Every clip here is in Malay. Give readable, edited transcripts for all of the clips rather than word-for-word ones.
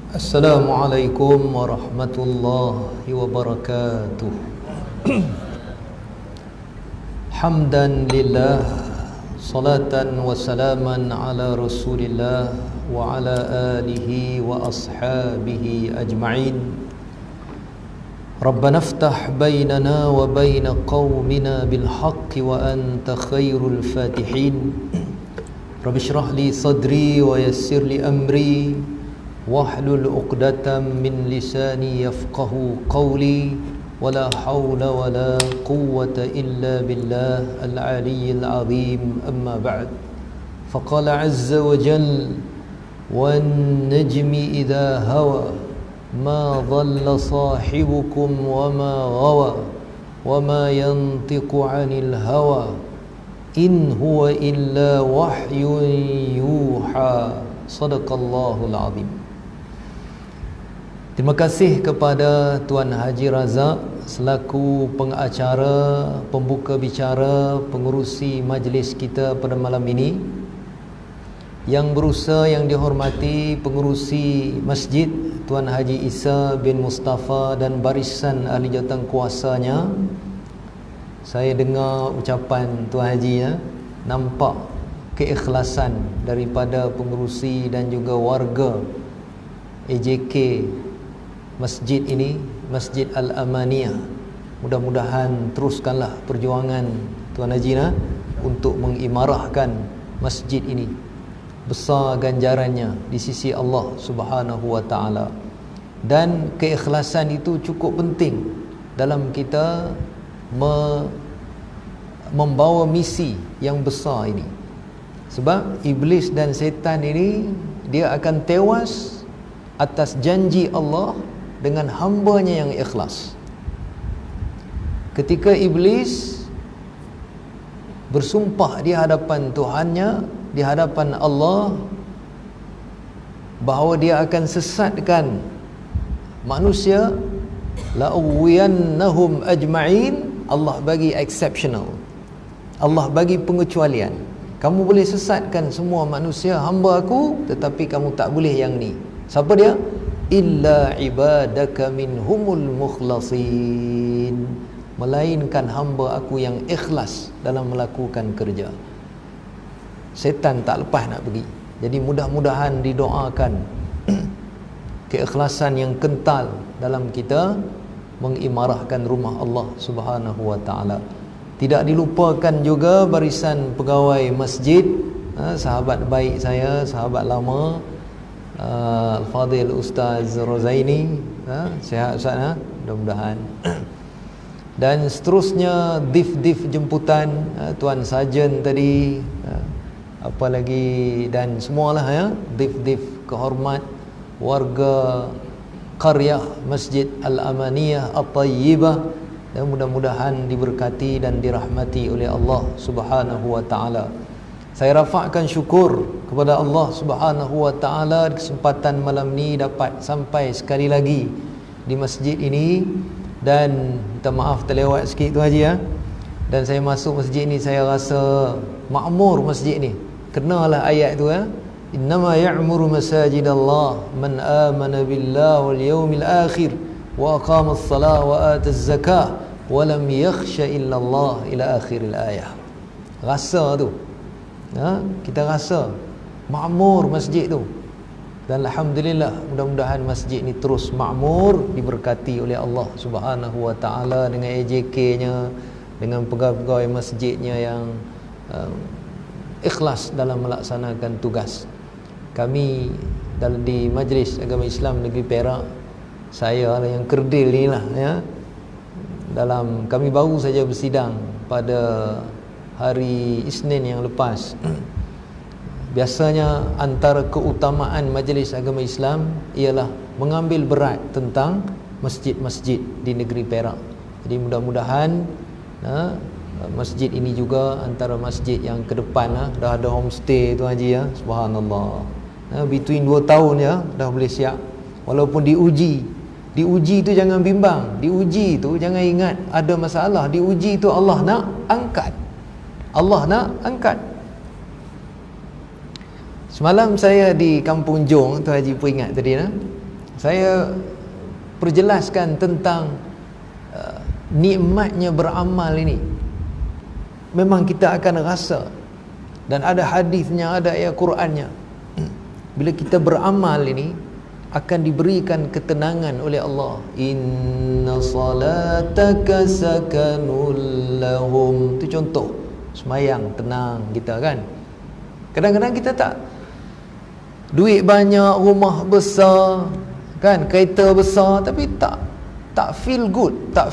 Assalamualaikum warahmatullahi wabarakatuh. Hamdan lillah, salatan wa salaman ala rasulillah wa ala alihi wa ashabihi ajma'in. Rabbana aftah bainana wa baina qawmina bil haqqi wa anta khairul fatihin. Rabbi shrah li sadri wa yassir li amri wahlul 'uqdatam min lisani yafqahu qawli wala haula wala quwwata illa billah al-'aliyyil 'azim. Amma ba'd. Faqala 'azza wa jalla wan najmi idha hawa ma dhalla sahibukum wa ma ghawa wa ma yantiqu 'anil hawa in huwa illa wahyun yuha. Sadaqallahul 'azim. Terima kasih kepada Tuan Haji Razak selaku pengacara, pembuka bicara, pengurusi majlis kita pada malam ini. Yang berusaha yang dihormati pengurusi masjid Tuan Haji Isa bin Mustafa dan barisan ahli jawatan kuasanya. Saya dengar ucapan Tuan Haji ya, nampak keikhlasan daripada pengurusi dan juga warga AJK masjid ini, Masjid Al-Amaniyah. Mudah-mudahan teruskanlah perjuangan Tuan Haji untuk mengimarahkan masjid ini. Besar ganjarannya di sisi Allah Subhanahu wa taala. Dan keikhlasan itu cukup penting dalam kita membawa misi yang besar ini. Sebab iblis dan setan ini dia akan tewas atas janji Allah dengan hambanya yang ikhlas. Ketika iblis bersumpah di hadapan Tuhannya, di hadapan Allah, bahawa dia akan sesatkan manusia, la'uwiyannahum ajma'in, Allah bagi exceptional, Allah bagi pengecualian. Kamu boleh sesatkan semua manusia hamba aku, tetapi kamu tak boleh yang ni. Siapa dia? Illa ibadaka minhumul mukhlasin, melainkan hamba aku yang ikhlas dalam melakukan kerja. Setan tak lepas nak pergi. Jadi mudah-mudahan didoakan keikhlasan yang kental dalam kita mengimarahkan rumah Allah Subhanahu wa taala. Tidak dilupakan juga barisan pegawai masjid, sahabat baik saya, sahabat lama, Al-Fadhil Ustaz Rozaini, sihat Ustaz, mudah-mudahan. Dan seterusnya dif-dif jemputan, Tuan Sarjan tadi, apa lagi, dan semualah ya, dif-dif kehormat, warga qaryah Masjid Al-Amaniyah At-Tayyibah, dan mudah-mudahan diberkati dan dirahmati oleh Allah Subhanahu wa taala. Saya rafakkan syukur kepada Allah Subhanahu wa taala kesempatan malam ni dapat sampai sekali lagi di masjid ini. Dan minta maaf terlewat sikit tu Haji ya. Dan saya masuk masjid ni saya rasa makmur masjid ni. Kenalah ayat tu ya. Innama ya'muru masajidallah man amana billahi wal yawmil akhir wa aqama as-salah wa ata az-zakah wa lam yakhsha illa Allah ila akhiril ayah. Rasa tu. Kita rasa makmur masjid tu. Dan alhamdulillah, mudah-mudahan masjid ni terus makmur, diberkati oleh Allah Subhanahu wa taala dengan AJK-nya, dengan pegawai-pegawai masjidnya yang ikhlas dalam melaksanakan tugas. Kami di Majlis Agama Islam Negeri Perak, saya lah yang kerdil ni lah ya. Dalam kami baru saja bersidang pada hari Isnin yang lepas. Biasanya antara keutamaan Majlis Agama Islam ialah mengambil berat tentang masjid-masjid di negeri Perak. Jadi mudah-mudahan masjid ini juga antara masjid yang ke depan dah ada homestay tu Haji ya. Subhanallah. Between 2 tahun ya dah boleh siap. Walaupun diuji tu jangan bimbang. Diuji tu jangan ingat ada masalah. Diuji tu Allah nak angkat. Allah nak angkat. Semalam saya di Kampung Jong, Tuan Haji pun ingat tadi Saya perjelaskan tentang nikmatnya beramal ini. Memang kita akan rasa, dan ada hadisnya, ada ayat Qurannya. Bila kita beramal ini akan diberikan ketenangan oleh Allah. Inna salataka sakanul lahum. Itu contoh semayang tenang kita kan. Kadang-kadang kita tak duit banyak, rumah besar kan, kereta besar, tapi tak feel good, tak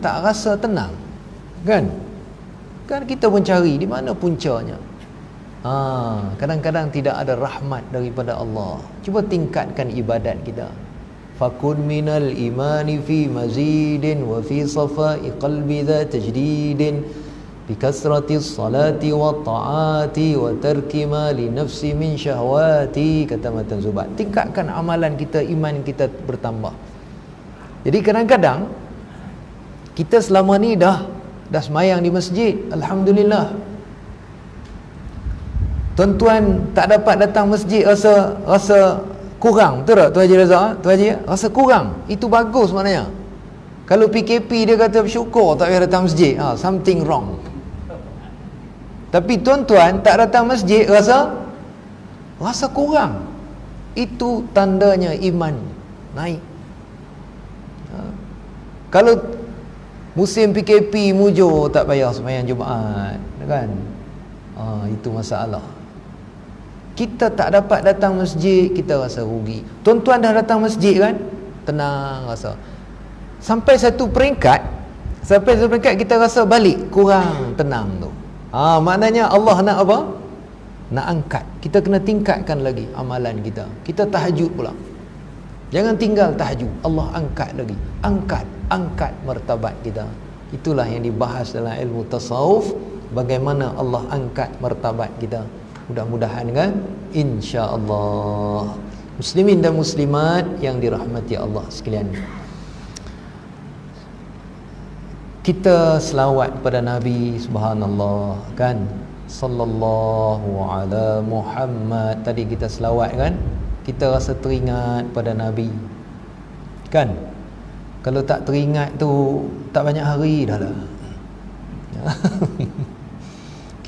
rasa tenang kan. Kan kita mencari di mana puncanya. Kadang-kadang tidak ada rahmat daripada Allah. Cuba tingkatkan ibadat kita. Fakun minal imani fi mazidin wa fi safai qalbi dha tajdidin bi kasratis salati wa ta'ati wa tarki ma li nafsi min syahwati, kata Matan Zubat. Tingkatkan amalan kita, iman kita bertambah. Jadi kadang-kadang kita selama ni dah semayang di masjid, alhamdulillah. Tuan-tuan tak dapat datang masjid rasa kurang, betul tak Tuan Haji Razak? Tuan Haji rasa kurang, itu bagus maknanya. Kalau PKP dia kata bersyukur tak payah datang masjid, something wrong. Tapi tuan-tuan tak datang masjid rasa kurang, itu tandanya iman naik. Kalau musim PKP mujur tak payah sembahyang Jumaat kan, itu masalah. Kita tak dapat datang masjid, kita rasa rugi. Tuan-tuan dah datang masjid kan, tenang rasa. Sampai satu peringkat kita rasa balik kurang tenang tu. Maknanya Allah nak apa? Nak angkat. Kita kena tingkatkan lagi amalan kita. Kita tahajud pula. Jangan tinggal tahajud. Allah angkat lagi. Angkat martabat kita. Itulah yang dibahas dalam ilmu tasawuf, bagaimana Allah angkat martabat kita. Mudah-mudahan kan, insya-Allah. Muslimin dan muslimat yang dirahmati Allah sekalian, kita selawat pada Nabi, subhanallah kan, sallallahu ala Muhammad. Tadi kita selawat kan, kita rasa teringat pada Nabi kan. Kalau tak teringat tu tak banyak hari dah lah.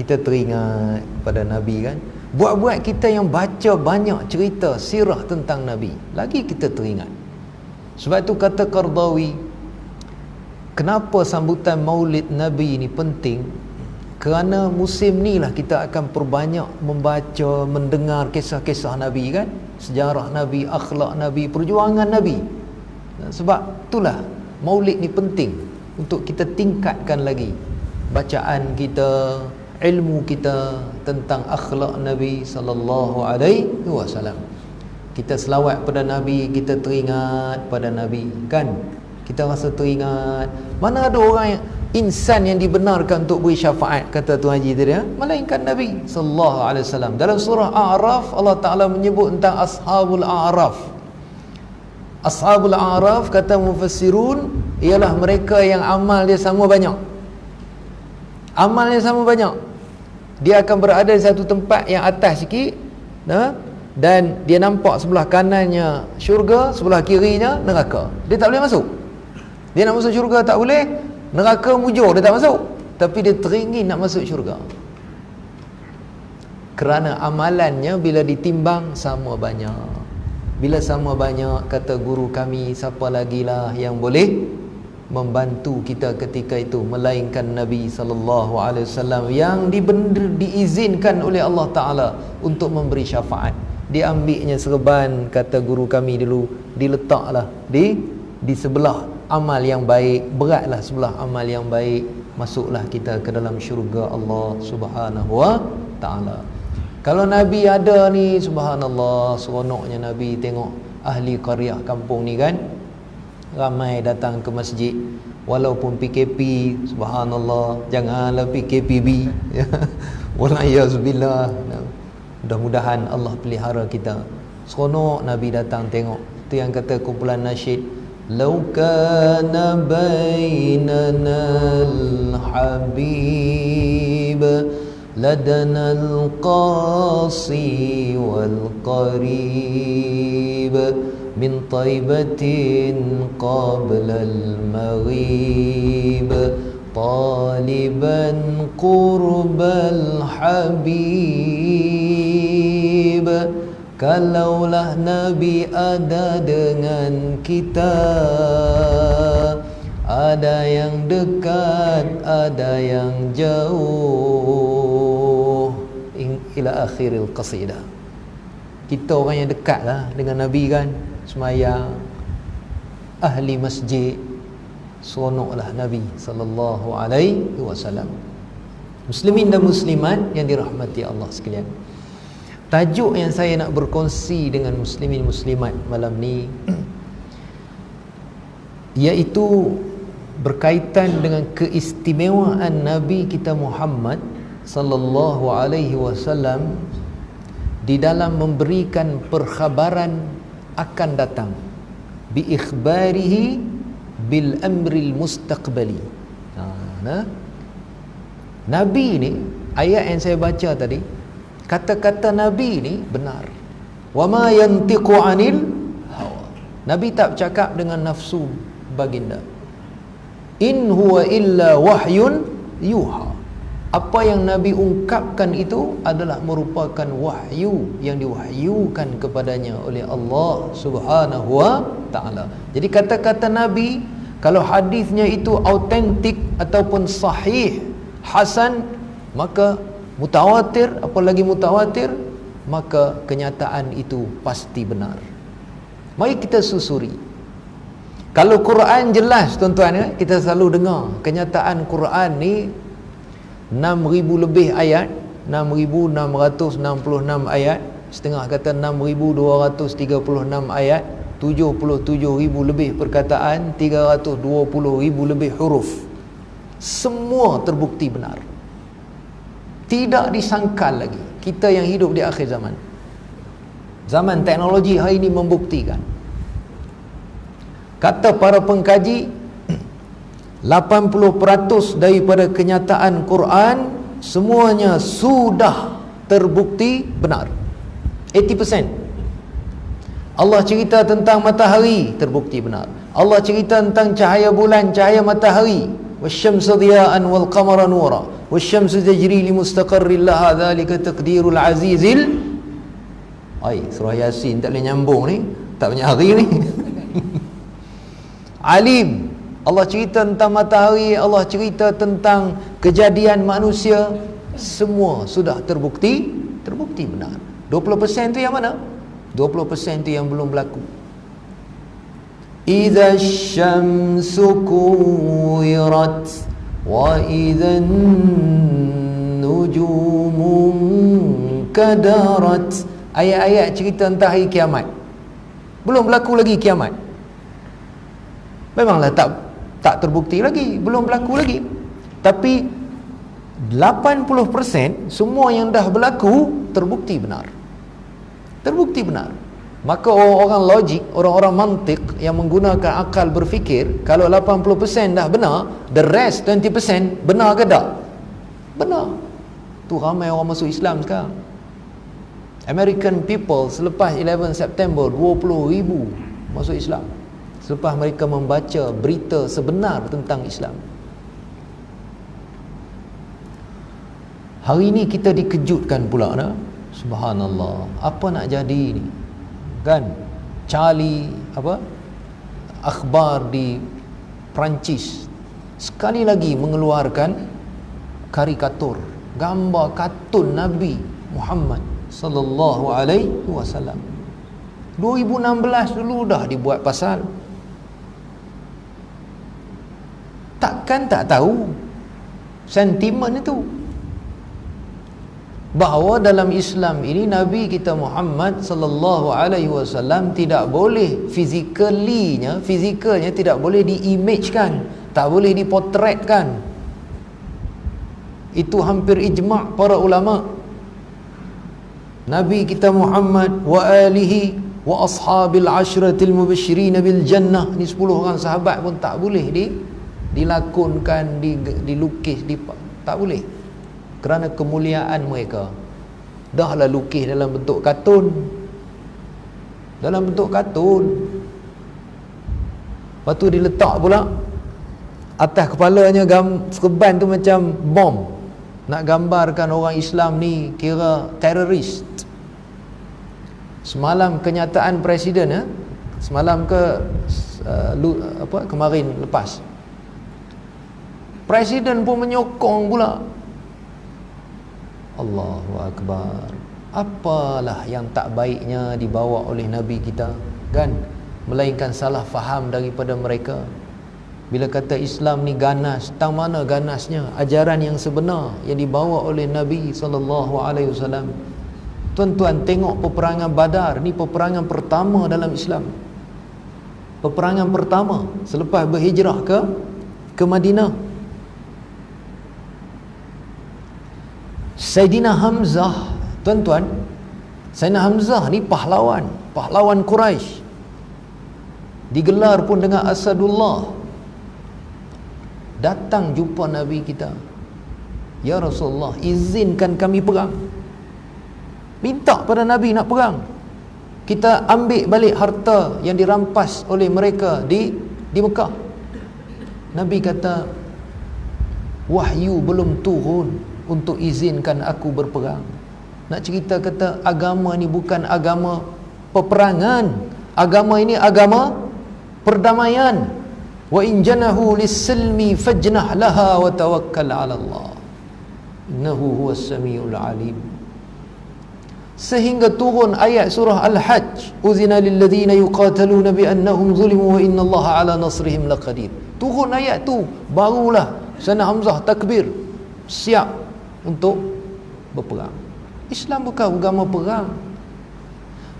Kita teringat pada Nabi kan. Buat-buat kita yang baca banyak cerita sirah tentang Nabi, lagi kita teringat. Sebab itu kata Qardawi, kenapa sambutan Maulid Nabi ni penting? Kerana musim ni lah kita akan perbanyak membaca, mendengar kisah-kisah Nabi kan, sejarah Nabi, akhlak Nabi, perjuangan Nabi. Sebab itulah Maulid ni penting untuk kita tingkatkan lagi bacaan kita, ilmu kita tentang akhlak Nabi sallallahu alaihi wasallam. Kita selawat pada Nabi, kita teringat pada Nabi kan. Kita rasa teringat. Mana ada orang yang insan yang dibenarkan untuk beri syafaat, kata Tuan Haji tadi, melainkan Nabi sallallahu alaihi wasallam. Dalam surah A'raf Allah Taala menyebut tentang ashabul A'raf. Ashabul A'raf, kata mufassirun, ialah mereka yang amal dia sama banyak. Amalnya sama banyak. Dia akan berada di satu tempat yang atas sikit, dan dia nampak sebelah kanannya syurga, sebelah kirinya neraka. Dia tak boleh masuk. Dia nak masuk syurga tak boleh, neraka mujur dia tak masuk, tapi dia teringin nak masuk syurga. Kerana amalannya bila ditimbang sama banyak. Bila sama banyak, kata guru kami, siapa lagilah yang boleh membantu kita ketika itu melainkan Nabi sallallahu alaihi wasallam yang diizinkan oleh Allah Taala untuk memberi syafaat. Diambilnya serban, kata guru kami dulu, diletaklah di sebelah amal yang baik, beratlah sebelah amal yang baik, masuklah kita ke dalam syurga Allah Subhanahu wa taala. Kalau Nabi ada ni, subhanallah, seronoknya Nabi tengok ahli qaryah kampung ni kan, ramai datang ke masjid walaupun PKP, subhanallah, janganlah PKPB. Wallahiyazubillah. Mudah-mudahan Allah pelihara kita. Seronok Nabi datang tengok. Itu yang kata kumpulan nasyid, lau kana bainana al-habib لدنا القاصي والقريب من طيبة قبل المغيب طالبا قرب الحبيب. Kalaulah Nabi ada dengan kita, ada yang dekat, ada yang jauh, ila akhiril qasidah. Kita orang yang dekat lah dengan Nabi kan, semayang, ahli masjid, seronoklah Nabi sallallahu alaihi wasallam. Muslimin dan muslimat yang dirahmati Allah sekalian, tajuk yang saya nak berkongsi dengan muslimin muslimat malam ni iaitu berkaitan dengan keistimewaan Nabi kita Muhammad sallallahu alaihi wasallam di dalam memberikan perkhabaran akan datang, bi ikhbarihi bil amril mustaqbali. Nabi ni, ayat yang saya baca tadi, kata-kata Nabi ni benar. Wa ma yantiqu anil hawa. Nabi tak bercakap dengan nafsu baginda. In huwa illa wahyun yuha. Apa yang Nabi ungkapkan itu adalah merupakan wahyu yang diwahyukan kepadanya oleh Allah Subhanahu wa taala. Jadi kata-kata Nabi, kalau hadisnya itu autentik ataupun sahih, hasan, maka mutawatir, apalagi mutawatir, maka kenyataan itu pasti benar. Mari kita susuri. Kalau Quran jelas tuan-tuan, kita selalu dengar kenyataan Quran ni 6,000 lebih ayat, 6,666 ayat, setengah kata 6,236 ayat, 77,000 lebih perkataan, 320,000 lebih huruf. Semua terbukti benar. Tidak disangkal lagi. Kita yang hidup di akhir zaman, zaman teknologi hari ini membuktikan. Kata para pengkaji, 80% daripada kenyataan Quran semuanya sudah terbukti benar. 80%. Allah cerita tentang matahari, terbukti benar. Allah cerita tentang cahaya bulan, cahaya matahari, wasyamsu dhiya'an wal qamara nura wasyamsu tajri li mustaqarrin laha dzalika taqdirul azizil. Surah Yasin tak boleh nyambung ni, tak banyak hari ni. Alim, Allah cerita tentang matahari, Allah cerita tentang kejadian manusia, semua sudah terbukti benar. 20% tu yang mana? 20% tu yang belum berlaku. Idza syamsu kuwirat wa idzan nujumu kadarat. Ayat-ayat cerita tentang hari kiamat, belum berlaku lagi kiamat. Memanglah tak terbukti lagi, belum berlaku lagi. Tapi 80% semua yang dah berlaku terbukti benar. Terbukti benar. Maka orang-orang logik, orang-orang mantik yang menggunakan akal berfikir, kalau 80% dah benar, the rest 20% benar ke tak? Benar. Tu ramai orang masuk Islam sekarang. American people selepas 11 September 20,000 masuk Islam selepas mereka membaca berita sebenar tentang Islam. Hari ini kita dikejutkan pula, subhanallah, apa nak jadi ni kan? Charlie akhbar di Perancis sekali lagi mengeluarkan karikatur, gambar kartun Nabi Muhammad sallallahu alaihi wasallam. 2016 dulu dah dibuat pasal. Takkan tak tahu sentimen itu, bahawa dalam Islam ini Nabi kita Muhammad sallallahu alaihi wasallam tidak boleh fizikalnya tidak boleh diimagekan, tak boleh dipotretkan. Itu hampir ijma' para ulama. Nabi kita Muhammad wa alihi wa ashabil ashratil mubasysyirin bil jannah, ni 10 orang sahabat pun tak boleh dilakonkan, dilukis, tak boleh. kerana kemuliaan mereka. Dahlah lukis dalam bentuk kartun. Dalam bentuk kartun. Lepas tu diletak pula atas kepalanya serban tu macam bom. Nak gambarkan orang Islam ni kira teroris. Semalam kenyataan presiden, semalam kemarin lepas, presiden pun menyokong pula. Allahu Akbar. Apalah yang tak baiknya dibawa oleh Nabi kita, kan? Melainkan salah faham daripada mereka. Bila kata Islam ni ganas, tang mana ganasnya? Ajaran yang sebenar yang dibawa oleh Nabi SAW. Tuan-tuan, tengok peperangan Badar ni, peperangan pertama dalam Islam. Peperangan pertama selepas berhijrah ke Madinah. Saidina Hamzah, tuan-tuan, Saidina Hamzah ni pahlawan Quraisy. Digelar pun dengan Asadullah. Datang jumpa Nabi kita. Ya Rasulullah, izinkan kami perang. Minta pada Nabi nak perang. Kita ambil balik harta yang dirampas oleh mereka di Mekah. Nabi kata, wahyu belum turun untuk izinkan aku berperang. Nak cerita kata agama ni bukan agama peperangan. Agama ini agama perdamaian. Wa in janahu lis-silmi fajnah laha wa tawakkal 'ala Allah. Innahu huwas samiul alim. Sehingga turun ayat surah Al-Hajj, uzina lil ladzina yuqataluna bi annahum zulimu wa innallaha 'ala nasrihim laqadir. Turun ayat tu, barulah Sayyidina Hamzah takbir, siap untuk berperang. Islam bukan agama perang.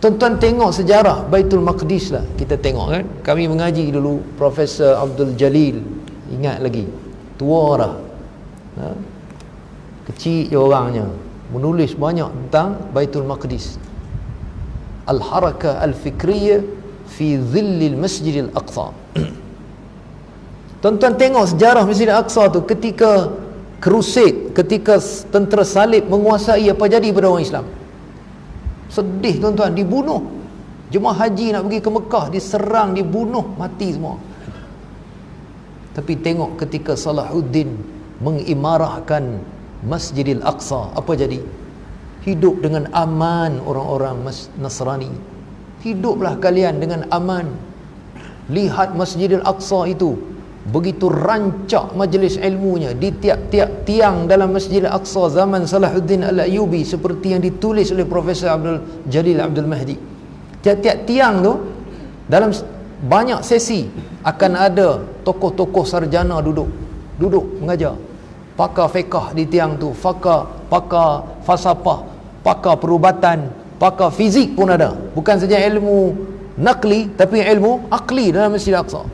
Tuan-tuan tengok sejarah Baitul Maqdis lah. Kita tengok kan, kami mengaji dulu Profesor Abdul Jalil, ingat lagi, tua dah, kecil je orangnya, menulis banyak tentang Baitul Maqdis. Al-Harakah Al-Fikriyah fi Zillil Masjidil Aqsa. Tuan-tuan tengok sejarah Masjid Al-Aqsa tu, ketika Crusade, ketika tentera salib menguasai, apa jadi pada orang Islam? Sedih tuan-tuan, dibunuh. Jemaah haji nak pergi ke Mekah, diserang, dibunuh, mati semua. Tapi tengok ketika Salahuddin mengimarahkan Masjidil Aqsa, apa jadi? Hidup dengan aman orang-orang Nasrani. Hiduplah kalian dengan aman. Lihat Masjidil Aqsa itu, begitu rancak majlis ilmunya. Di tiap-tiap tiang dalam Masjid Al-Aqsa zaman Salahuddin Al-Ayyubi, seperti yang ditulis oleh Profesor Abdul Jalil Abdul Mahdi, tiap-tiap tiang tu dalam banyak sesi akan ada tokoh-tokoh sarjana duduk mengajar. Pakar fiqh di tiang tu, pakar falsafah, pakar perubatan, pakar fizik pun ada. Bukan saja ilmu naqli, tapi ilmu akli dalam Masjid Al-Aqsa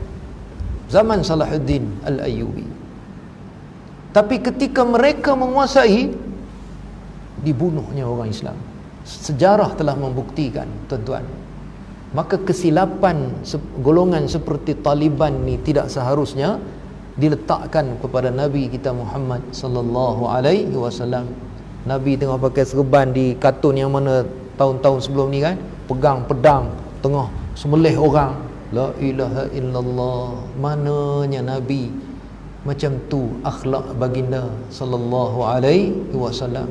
zaman Salahuddin Al-Ayyubi. Tapi ketika mereka menguasai, dibunuhnya orang Islam. Sejarah telah membuktikan, tuan-tuan. Maka kesilapan golongan seperti Taliban ni tidak seharusnya diletakkan kepada Nabi kita Muhammad sallallahu alaihi wasallam. Nabi tengah pakai serban di kartun yang mana tahun-tahun sebelum ni kan, pegang pedang tengah sembelih orang. La ilaha illallah. Mananya Nabi macam tu akhlak baginda sallallahu alaihi wasallam.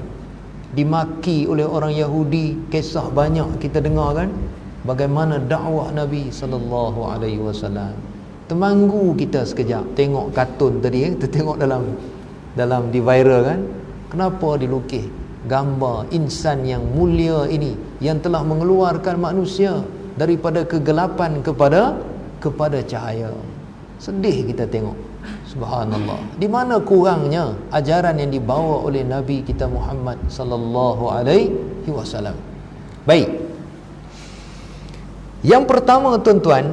Dimaki oleh orang Yahudi, kisah banyak kita dengar kan, bagaimana dakwah Nabi sallallahu alaihi wasallam. Temanggu kita sekejap tengok kartun tadi, kita tengok dalam di viral kan, kenapa dilukis gambar insan yang mulia ini yang telah mengeluarkan manusia daripada kegelapan kepada cahaya. Sedih kita tengok. Subhanallah. Di mana kurangnya ajaran yang dibawa oleh Nabi kita Muhammad sallallahu alaihi wasallam. Baik. Yang pertama tuan-tuan,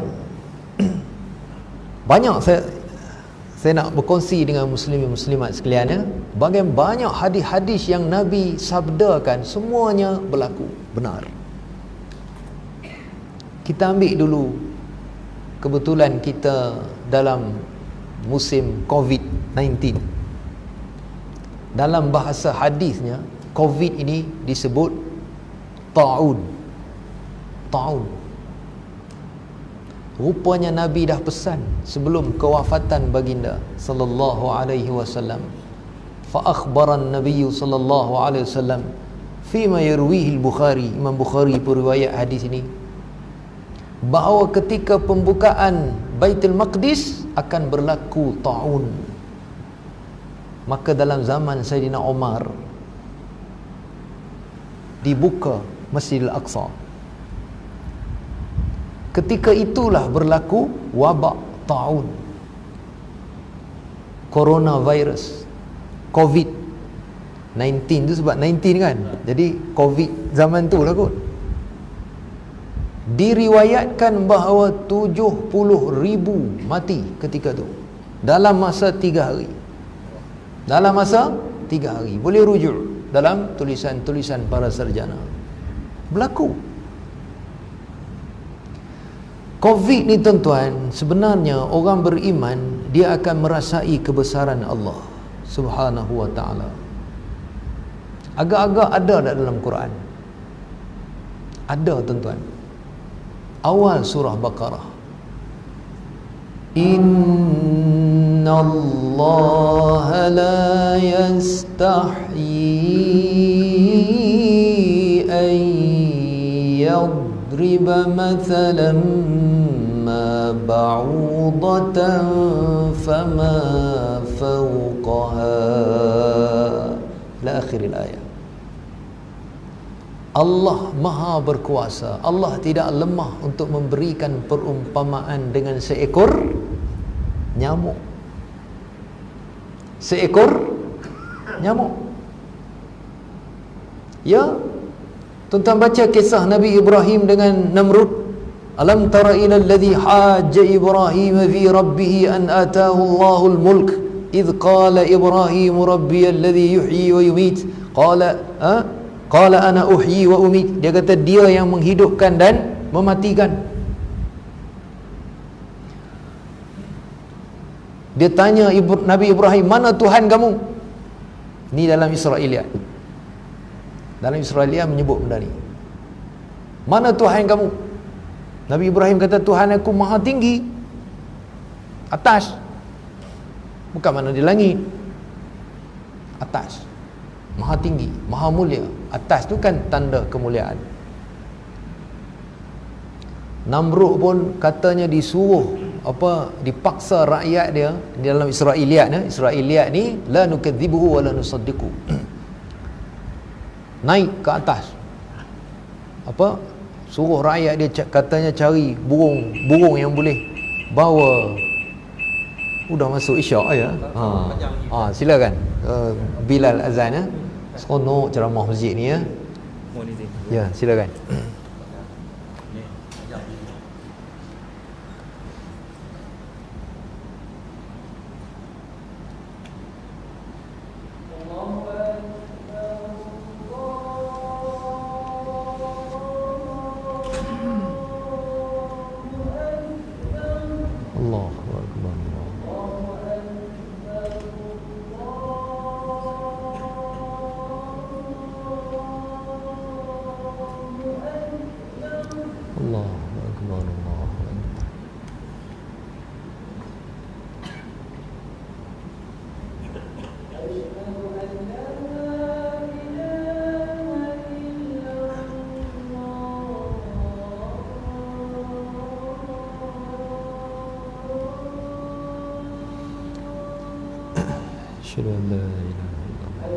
banyak saya nak berkongsi dengan muslimin muslimat sekalian, bagaimana banyak hadis-hadis yang Nabi sabdakan semuanya berlaku benar. Kita ambil dulu, kebetulan kita dalam musim COVID-19. Dalam bahasa hadisnya, COVID ini disebut ta'un. Ta'un. Rupanya Nabi dah pesan sebelum kewafatan baginda sallallahu alaihi wasallam. Fa akhbara an-nabiy sallallahu alaihi wasallam fima yarwihi al-Bukhari, Imam Bukhari periwayat hadis ini, bahawa ketika pembukaan Baitul Maqdis akan berlaku ta'un. Maka dalam zaman Sayyidina Umar dibuka Masjidil Aqsa. Ketika itulah berlaku wabak ta'un, coronavirus, COVID-19 tu sebab 19 kan, jadi COVID zaman tu lah kot. Diriwayatkan bahawa 70,000 mati ketika tu dalam masa 3 hari. Dalam masa 3 hari. Boleh rujuk dalam tulisan-tulisan para sarjana. Berlaku COVID ni tuan-tuan, sebenarnya orang beriman dia akan merasai kebesaran Allah Subhanahu wa ta'ala. Agak-agak ada tak dalam Quran? Ada tuan-tuan. Awal surah Baqarah, Inna Allah la yastahyi an yadriba mathalan ma ba'udatan fama fawqaha ila akhiril ayat. Allah maha berkuasa, Allah tidak lemah untuk memberikan perumpamaan dengan seekor nyamuk. Seekor nyamuk. Ya, tuan-tuan baca kisah Nabi Ibrahim dengan Namrud. Alam tara ila alladhi hajja Ibrahim fi rabbih an ataahu Allahul mulk idh qala Ibrahim rabbi alladhi yuhyi wa yumit qala ana uhyi wa umit. Dia kata dia yang menghidupkan dan mematikan. Dia tanya Nabi Ibrahim, mana Tuhan kamu? Ni dalam Israiliyat. Dalam Israiliyat menyebut benda ni. Mana Tuhan kamu? Nabi Ibrahim kata, Tuhan aku maha tinggi, atas. Bukan mana di langit, atas. Maha tinggi, maha mulia. Atas tu kan tanda kemuliaan. Namrud pun katanya disuruh dipaksa rakyat dia di dalam Israiliyat. Israiliyat ni la nukadzibuhu wa la nusaddiqu. Naik ke atas, suruh rakyat dia katanya cari burung yang boleh bawa. Udah masuk isyak ya. Silakan. Bilal azan ya. Seronok ceramah masjid ni ya. Ya, silakan. أشهد أن لا إله إلا الله.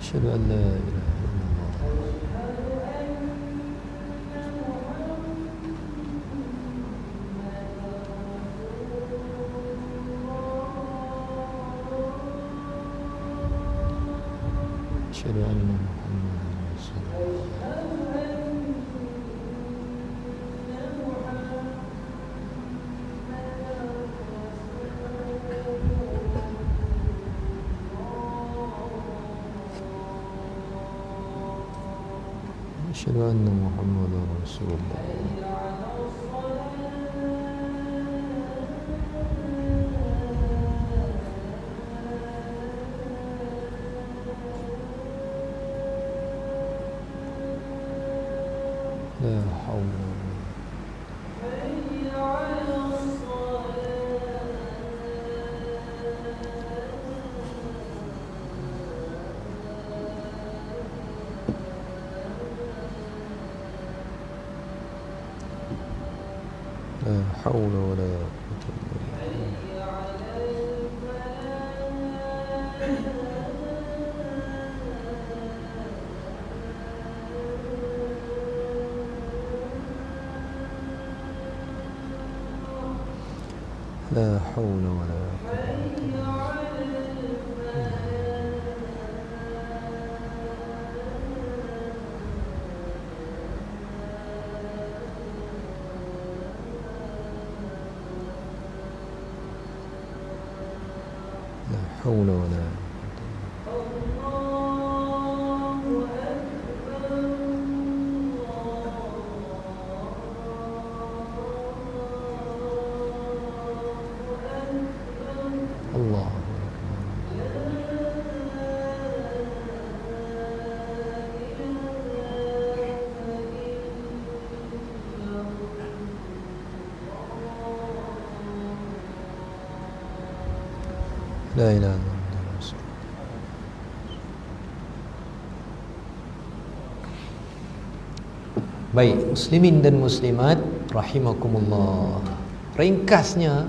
أشهد أن لا إله إلا الله. أشهد أن محمدا رسول الله. Asyhadu anna Muhammadar Rasulullah. La haula la haula wala quwwata illa billah. La haula wala haula wala Allah. La ilaha illallah. Baik, muslimin dan muslimat rahimakumullah. Ringkasnya,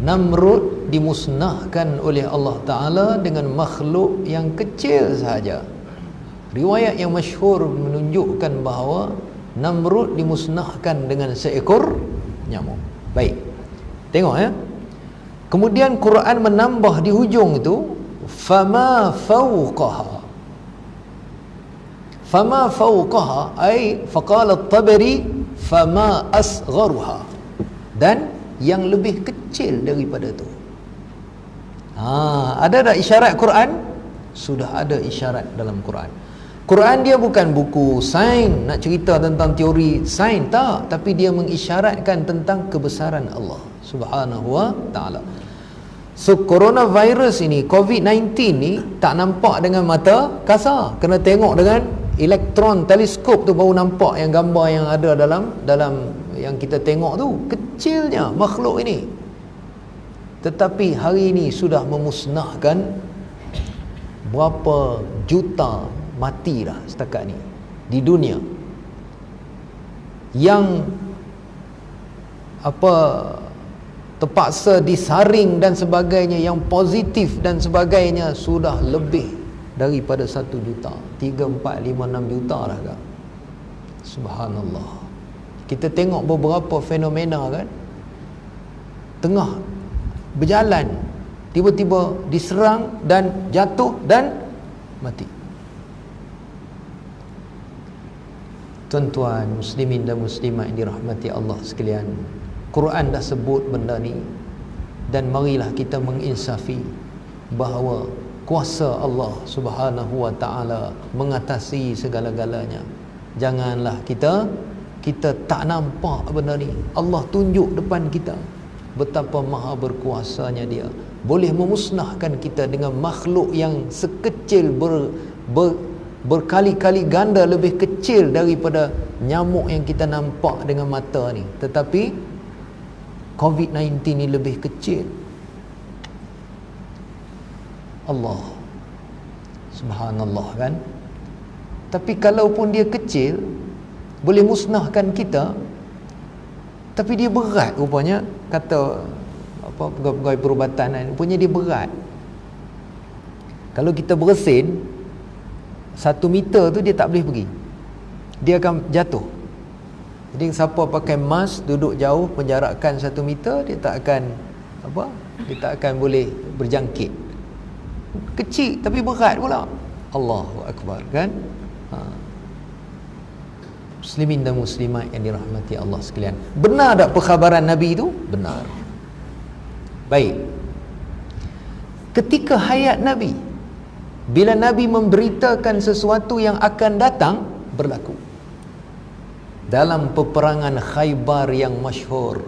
Namrud dimusnahkan oleh Allah Ta'ala dengan makhluk yang kecil sahaja. Riwayat yang masyhur menunjukkan bahawa Namrud dimusnahkan dengan seekor nyamuk. Baik, tengok ya. Kemudian Quran menambah di hujung itu, fama fawqaha. Fama fawqaha ay faqala at-Tabari fama asgharuha. Dan yang lebih kecil daripada itu. Ada tak isyarat Quran? Sudah ada isyarat dalam Quran. Quran dia bukan buku sains nak cerita tentang teori sains, tak, tapi dia mengisyaratkan tentang kebesaran Allah Subhanahu wa taala. So coronavirus ini, COVID-19 ni tak nampak dengan mata kasar, kena tengok dengan elektron teleskop tu baru nampak yang gambar yang ada dalam yang kita tengok tu. Kecilnya makhluk ini, tetapi hari ini sudah memusnahkan berapa juta mati dah setakat ni di dunia. Yang terpaksa disaring dan sebagainya, yang positif dan sebagainya, sudah lebih daripada 1 juta, 3, 4, 5, 6 juta dah kan. Subhanallah. Kita tengok beberapa fenomena kan, tengah berjalan tiba-tiba diserang dan jatuh dan mati. Tuan-tuan muslimin dan muslimat yang dirahmati Allah sekalian, Quran dah sebut benda ni, dan marilah kita menginsafi bahawa kuasa Allah Subhanahu wa taala mengatasi segala-galanya. Janganlah kita tak nampak benda ni. Allah tunjuk depan kita betapa maha berkuasanya dia, boleh memusnahkan kita dengan makhluk yang sekecil berkali-kali ganda lebih kecil daripada nyamuk yang kita nampak dengan mata ni. Tetapi COVID-19 ni lebih kecil. Allah Subhanallah kan. Tapi kalaupun dia kecil, boleh musnahkan kita, tapi dia berat rupanya, kata pegawai perubatan kan, rupanya dia berat. Kalau kita bersin 1 meter tu dia tak boleh pergi, dia akan jatuh. Jadi siapa pakai mask, duduk jauh penjarakan 1 meter, dia tak akan boleh berjangkit. Kecil tapi berat pula. Allahu Akbar kan. Muslimin dan muslimat yang dirahmati Allah sekalian, benar tak perkhabaran Nabi itu? Benar. Baik, ketika hayat Nabi, bila Nabi memberitakan sesuatu yang akan datang berlaku, dalam peperangan Khaybar yang masyhur.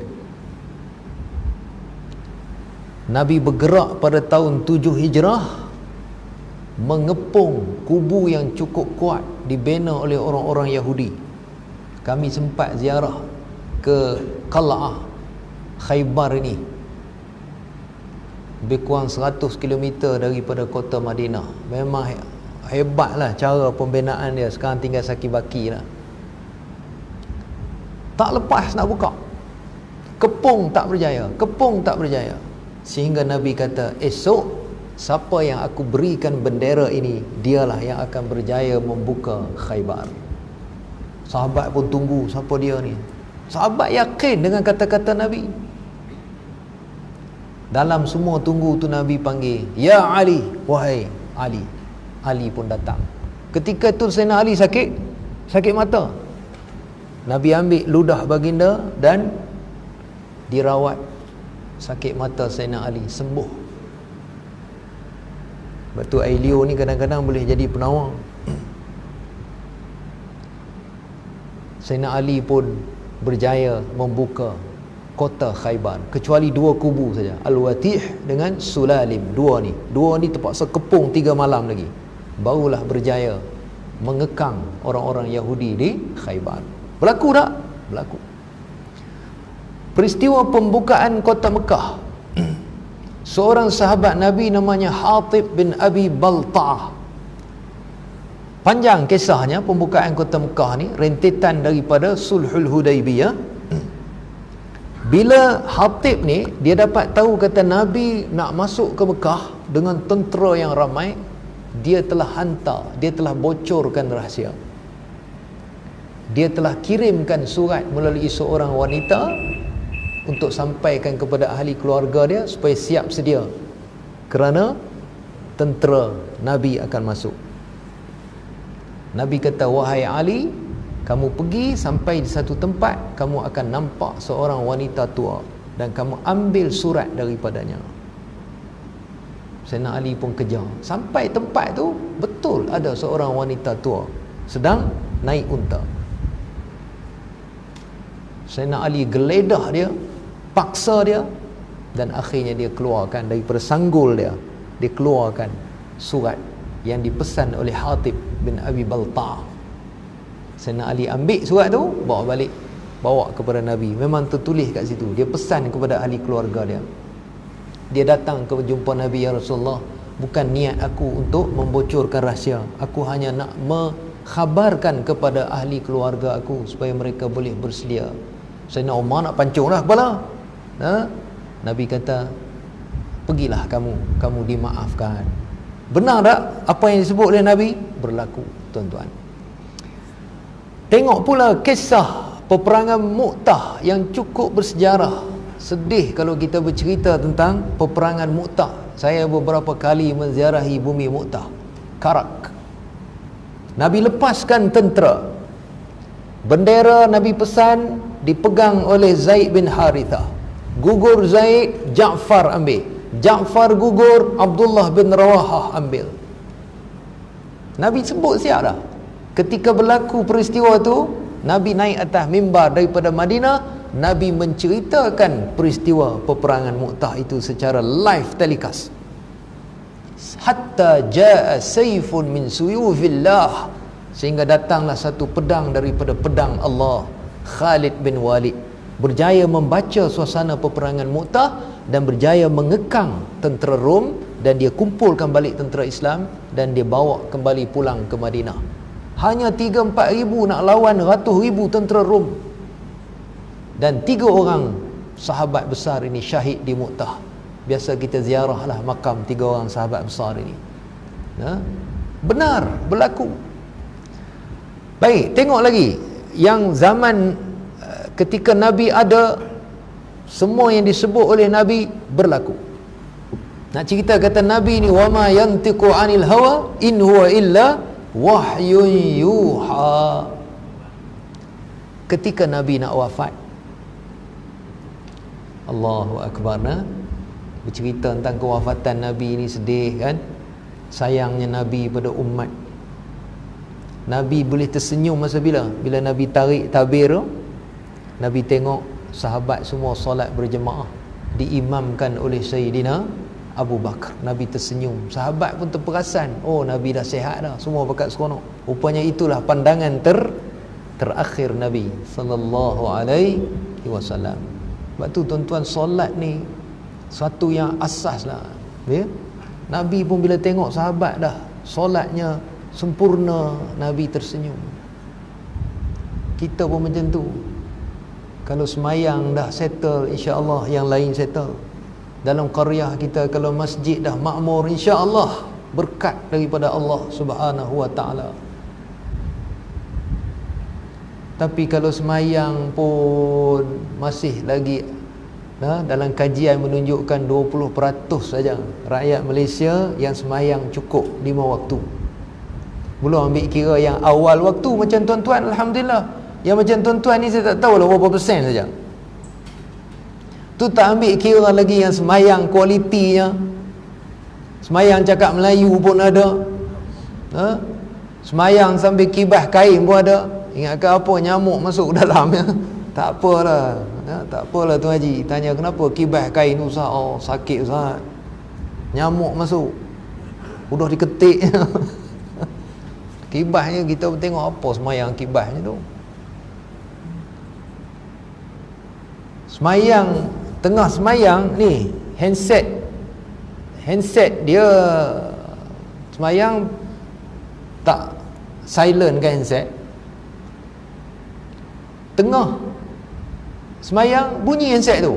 Nabi bergerak pada tahun 7 Hijrah, mengepung kubu yang cukup kuat dibina oleh orang-orang Yahudi. Kami sempat ziarah ke Qal'ah Khaybar ini, lebih kurang 100 km daripada kota Madinah. Memang hebatlah cara pembinaan dia. Sekarang tinggal saki baki lah. Tak lepas nak buka, kepung tak berjaya, kepung tak berjaya, sehingga Nabi kata, esok siapa yang aku berikan bendera ini, dialah yang akan berjaya membuka Khaybar. Sahabat pun tunggu, siapa dia ni? Sahabat yakin dengan kata-kata Nabi. Dalam semua tunggu tu Nabi panggil, ya Ali, wahai Ali. Ali pun datang. Ketika itu Sayyidina Ali sakit mata. Nabi ambil ludah baginda dan dirawat. Sakit mata Sayyidina Ali sembuh. Batu air liur ni kadang-kadang boleh jadi penawar. Sayyidina Ali pun berjaya membuka kota Khaybar, kecuali dua kubu saja, Al-Watih dengan Sulalim. Dua ni terpaksa kepung 3 malam lagi, barulah berjaya mengekang orang-orang Yahudi di Khaybar. Berlaku tak? Berlaku. Peristiwa pembukaan kota Mekah, seorang sahabat Nabi namanya Hatib bin Abi Balta'ah. Panjang kisahnya pembukaan kota Mekah ni, rentetan daripada Sulhul Hudaibiyah. Bila Hatib ni dia dapat tahu kata Nabi nak masuk ke Mekah dengan tentera yang ramai, dia telah hantar, dia telah bocorkan rahsia. Dia telah kirimkan surat melalui seorang wanita untuk sampaikan kepada ahli keluarga dia supaya siap sedia, kerana tentera Nabi akan masuk. Nabi kata, wahai Ali, kamu pergi sampai di satu tempat, kamu akan nampak seorang wanita tua dan kamu ambil surat daripadanya. Sayyidina Ali pun kejar. Sampai tempat tu, betul ada seorang wanita tua sedang naik unta. Sayyidina Ali geledah dia, paksa dia, dan akhirnya dia keluarkan daripada sanggul dia, dia keluarkan surat yang dipesan oleh Hatib bin Abi Balta'ah. Sayyidina Ali ambil surat tu, bawa balik, bawa kepada Nabi. Memang tertulis kat situ, dia pesan kepada ahli keluarga dia. Dia datang ke jumpa Nabi, ya Rasulullah, bukan niat aku untuk membocorkan rahsia, aku hanya nak mengkhabarkan kepada ahli keluarga aku supaya mereka boleh bersedia. Sayyidina Umar nak pancung lah kepala. Nabi kata, pergilah kamu dimaafkan. Benar tak apa yang disebut oleh Nabi? Berlaku, tuan-tuan. Tengok pula kisah peperangan Mu'tah yang cukup bersejarah. Sedih kalau kita bercerita tentang peperangan Mu'tah. Saya beberapa kali menziarahi bumi Mu'tah, Karak. Nabi lepaskan tentera. Bendera Nabi pesan dipegang oleh Zaid bin Harithah. Gugur Zaid, Ja'far ambil. Ja'far gugur, Abdullah bin Rawahah ambil. Nabi sebut siap dah. Ketika berlaku peristiwa tu, Nabi naik atas mimbar daripada Madinah. Nabi menceritakan peristiwa peperangan Mu'tah itu secara live telecast. Hatta jaa sayfun min suyufillah, sehingga datanglah satu pedang daripada pedang Allah. Khalid bin Walid berjaya membaca suasana peperangan Mu'tah dan berjaya mengekang tentera Rom, dan dia kumpulkan balik tentera Islam dan dia bawa kembali pulang ke Madinah. Hanya 3-4 ribu nak lawan ratus ribu tentera Rom. Dan 3 orang sahabat besar ini syahid di Mu'tah. Biasa kita ziarahlah makam 3 orang sahabat besar ini. Benar, berlaku. Baik, tengok lagi yang zaman ketika Nabi ada, semua yang disebut oleh Nabi berlaku. Nak cerita kata Nabi ni, wama yantiqu anil hawa in huwa illa wahyun yuha. Ketika Nabi nak wafat, Allahu Akbar, bercerita tentang kewafatan Nabi ni, sedih kan? Sayangnya Nabi pada umat. Nabi boleh tersenyum masa bila? Bila Nabi tarik tabir tu, Nabi tengok sahabat semua solat berjemaah diimamkan oleh Sayyidina Abu Bakar. Nabi tersenyum. Sahabat pun terperasan, oh Nabi dah sihat dah, semua berkat seronok. Rupanya itulah pandangan terakhir Nabi sallallahu alaihi wasallam. Sebab tu tuan-tuan, solat ni satu yang asas lah, ya? Nabi pun bila tengok sahabat dah solatnya sempurna, Nabi tersenyum. Kita pun macam tu. Kalau semayang dah settle, insya-Allah yang lain settle. Dalam qaryah kita kalau masjid dah makmur, insya-Allah berkat daripada Allah Subhanahu wa taala. Tapi kalau semayang pun masih lagi dalam kajian menunjukkan 20% saja rakyat Malaysia yang semayang cukup 5 waktu. Belum ambil kira yang awal waktu macam tuan-tuan, alhamdulillah. Yang macam tuan-tuan ni saya tak tahu lah berapa persen saja. Tu tak ambil kira lagi yang semayang kualitinya. Semayang cakap Melayu pun ada. Semayang sambil kibah kain pun ada. Ingatkan apa, nyamuk masuk dalam ya? Tak apalah. Tak apalah Tuan Haji. Tanya kenapa kibah kain tu Ustaz? Oh sakit Ustaz. Nyamuk masuk. Udah diketik. Kibahnya kita tengok apa semayang kibahnya tu. Semayang, tengah semayang ni handset dia semayang tak silent kan handset. Tengah semayang bunyi handset tu.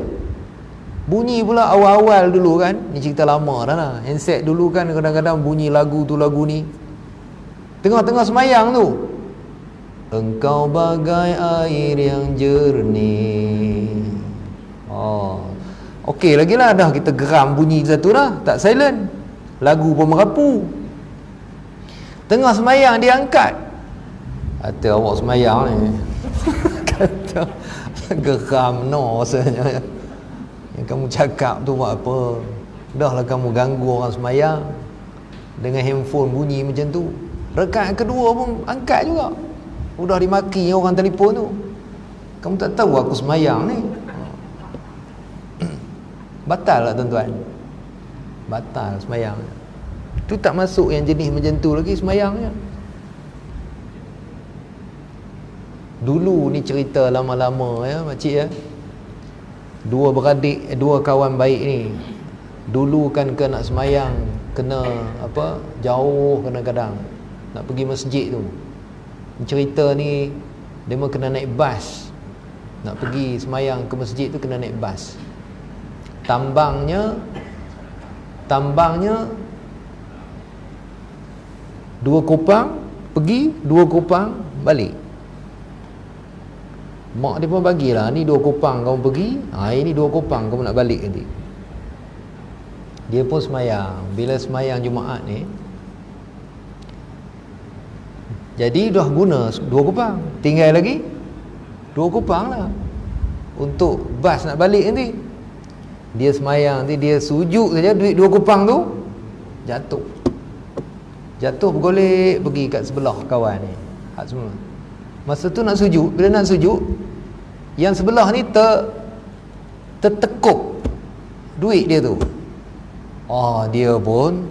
Bunyi pula awal-awal dulu kan. Ni cerita lama dah lah. Handset dulu kan kadang-kadang bunyi lagu tu lagu ni. Tengah-tengah semayang tu, engkau bagai air yang jernih. Oh, okey lagi lah, dah kita geram bunyi satu dah, tak silent. Lagu pun merapu. Tengah semayang dia angkat. Kata awak semayang ni. Kata geram no rasanya. Yang kamu cakap tu buat apa? Dah lah kamu ganggu orang semayang dengan handphone bunyi macam tu. Rakaat kedua pun angkat juga. Udah dimaki orang telefon tu. Kamu tak tahu aku semayang ni. Batal lah tuan-tuan. Batal semayang. Tu tak masuk yang jenis macam tu lagi semayangnya. Dulu ni cerita lama-lama ya makcik ya. Dua beradik, dua kawan baik ni. Dulu kan ke nak semayang kena apa? Jauh kadang-kadang. Nak pergi masjid tu. Cerita ni dia memang kena naik bas. Nak pergi semayang ke masjid tu kena naik bas. Tambangnya 2 kopang pergi, 2 kopang balik. Mak dia pun bagilah, ni 2 kopang kamu pergi, ini 2 kopang kamu nak balik nanti. Dia pun semayang. Bila semayang Jumaat ni, jadi dah guna 2 kopang, tinggal lagi 2 kopang lah untuk bas nak balik nanti. Dia semayang nanti, dia sujud saja, duit 2 kopang tu jatuh bergolek pergi kat sebelah kawan ni. Hak semua. Masa tu nak sujud, bila nak sujud, yang sebelah ni tertekuk duit dia tu. Dia pun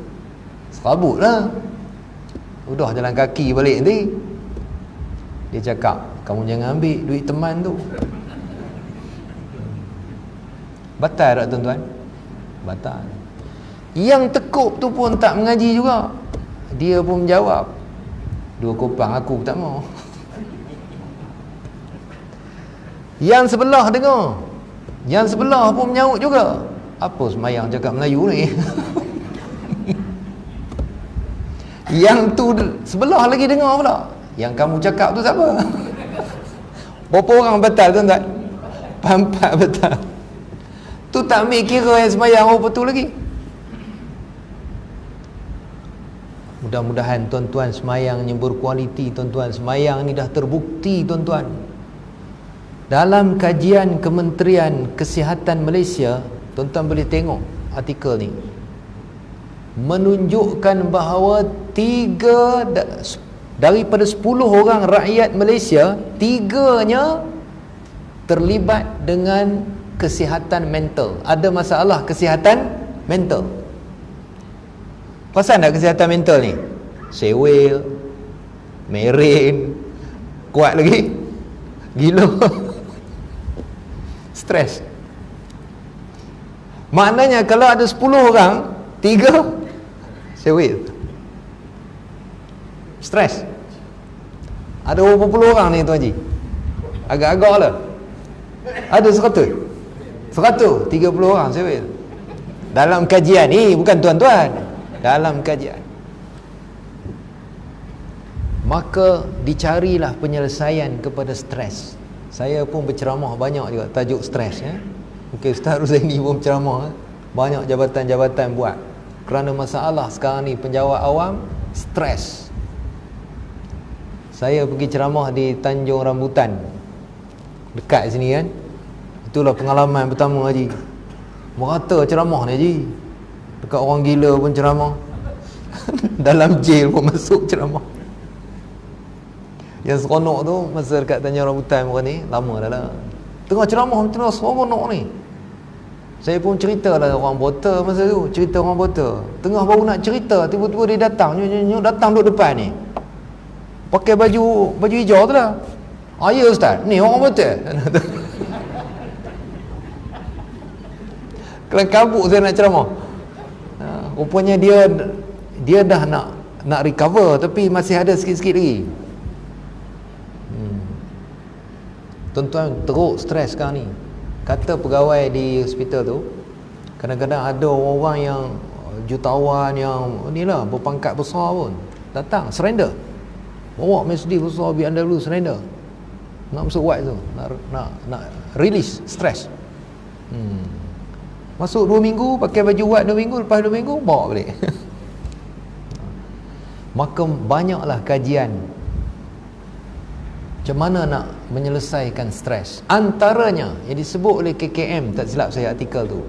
serabut lah. Udah jalan kaki balik nanti. Dia cakap, kamu jangan ambil duit teman tu. Batal tak tuan-tuan? Batal. Yang tekuk tu pun tak mengaji juga. Dia pun menjawab, 2 kopang aku tak mau. Yang sebelah dengar, yang sebelah pun menyaut juga. Apa semayang cakap Melayu ni? Yang tu sebelah lagi dengar pula, yang kamu cakap tu siapa? Berapa orang batal tuan-tuan? 4 batal. Tu tak ambil kira yang semayang apa tu lagi. Mudah-mudahan tuan-tuan semayang yang berkualiti tuan-tuan. Semayang ni dah terbukti tuan-tuan. Dalam kajian Kementerian Kesihatan Malaysia, tuan-tuan boleh tengok artikel ni, menunjukkan bahawa 3 Daripada 10 orang rakyat Malaysia, 3-nya terlibat dengan kesihatan mental. Ada masalah kesihatan mental. Perasan tak kesihatan mental ni? Sewel, merin, kuat lagi, gila, stres. Maknanya kalau ada 10 orang, 3 sewel, stres. Ada berapa puluh orang ni Tuan Haji? Agak-agak lah. Ada 130 orang sewel. Dalam kajian ni, bukan tuan-tuan, dalam kajian. Maka dicarilah penyelesaian kepada stres. Saya pun berceramah banyak juga tajuk stres, ya. Mungkin Ustaz Ruzaini pun berceramah, banyak jabatan-jabatan buat. Kerana masalah sekarang ni penjawat awam stres. Saya pergi ceramah di Tanjung Rambutan, dekat sini kan. Itulah pengalaman pertama Haji. Merata ceramah ni Haji. Dekat orang gila pun ceramah. Dalam jail pun masuk ceramah. Yang seronok tu masa dekat Tanjung Rambutan muka ni, lama dah lah. Tengah ceramah macam seronok ni. Saya pun cerita lah orang bota masa tu. Cerita orang bota. Tengah baru nak cerita, tiba-tiba dia datang. Datang duduk depan ni. Pakai baju hijau tu lah. Ya Ustaz, ni orang bota. Kelang kabut saya nak ceramah. Rupanya dia dah nak recover, tapi masih ada sikit-sikit lagi. Tuan-tuan, teruk stres sekarang ni. Kata pegawai di hospital tu, kadang-kadang ada orang yang jutawan yang ni lah, berpangkat besar pun datang surrender, bawa Mercedes besar BMW surrender, nak masuk ward tu, nak release stres. Masuk 2 minggu, pakai baju ward 2 minggu, lepas 2 minggu bawa balik. Maka banyaklah kajian macam mana nak menyelesaikan stres. Antaranya yang disebut oleh KKM, tak silap saya artikel tu,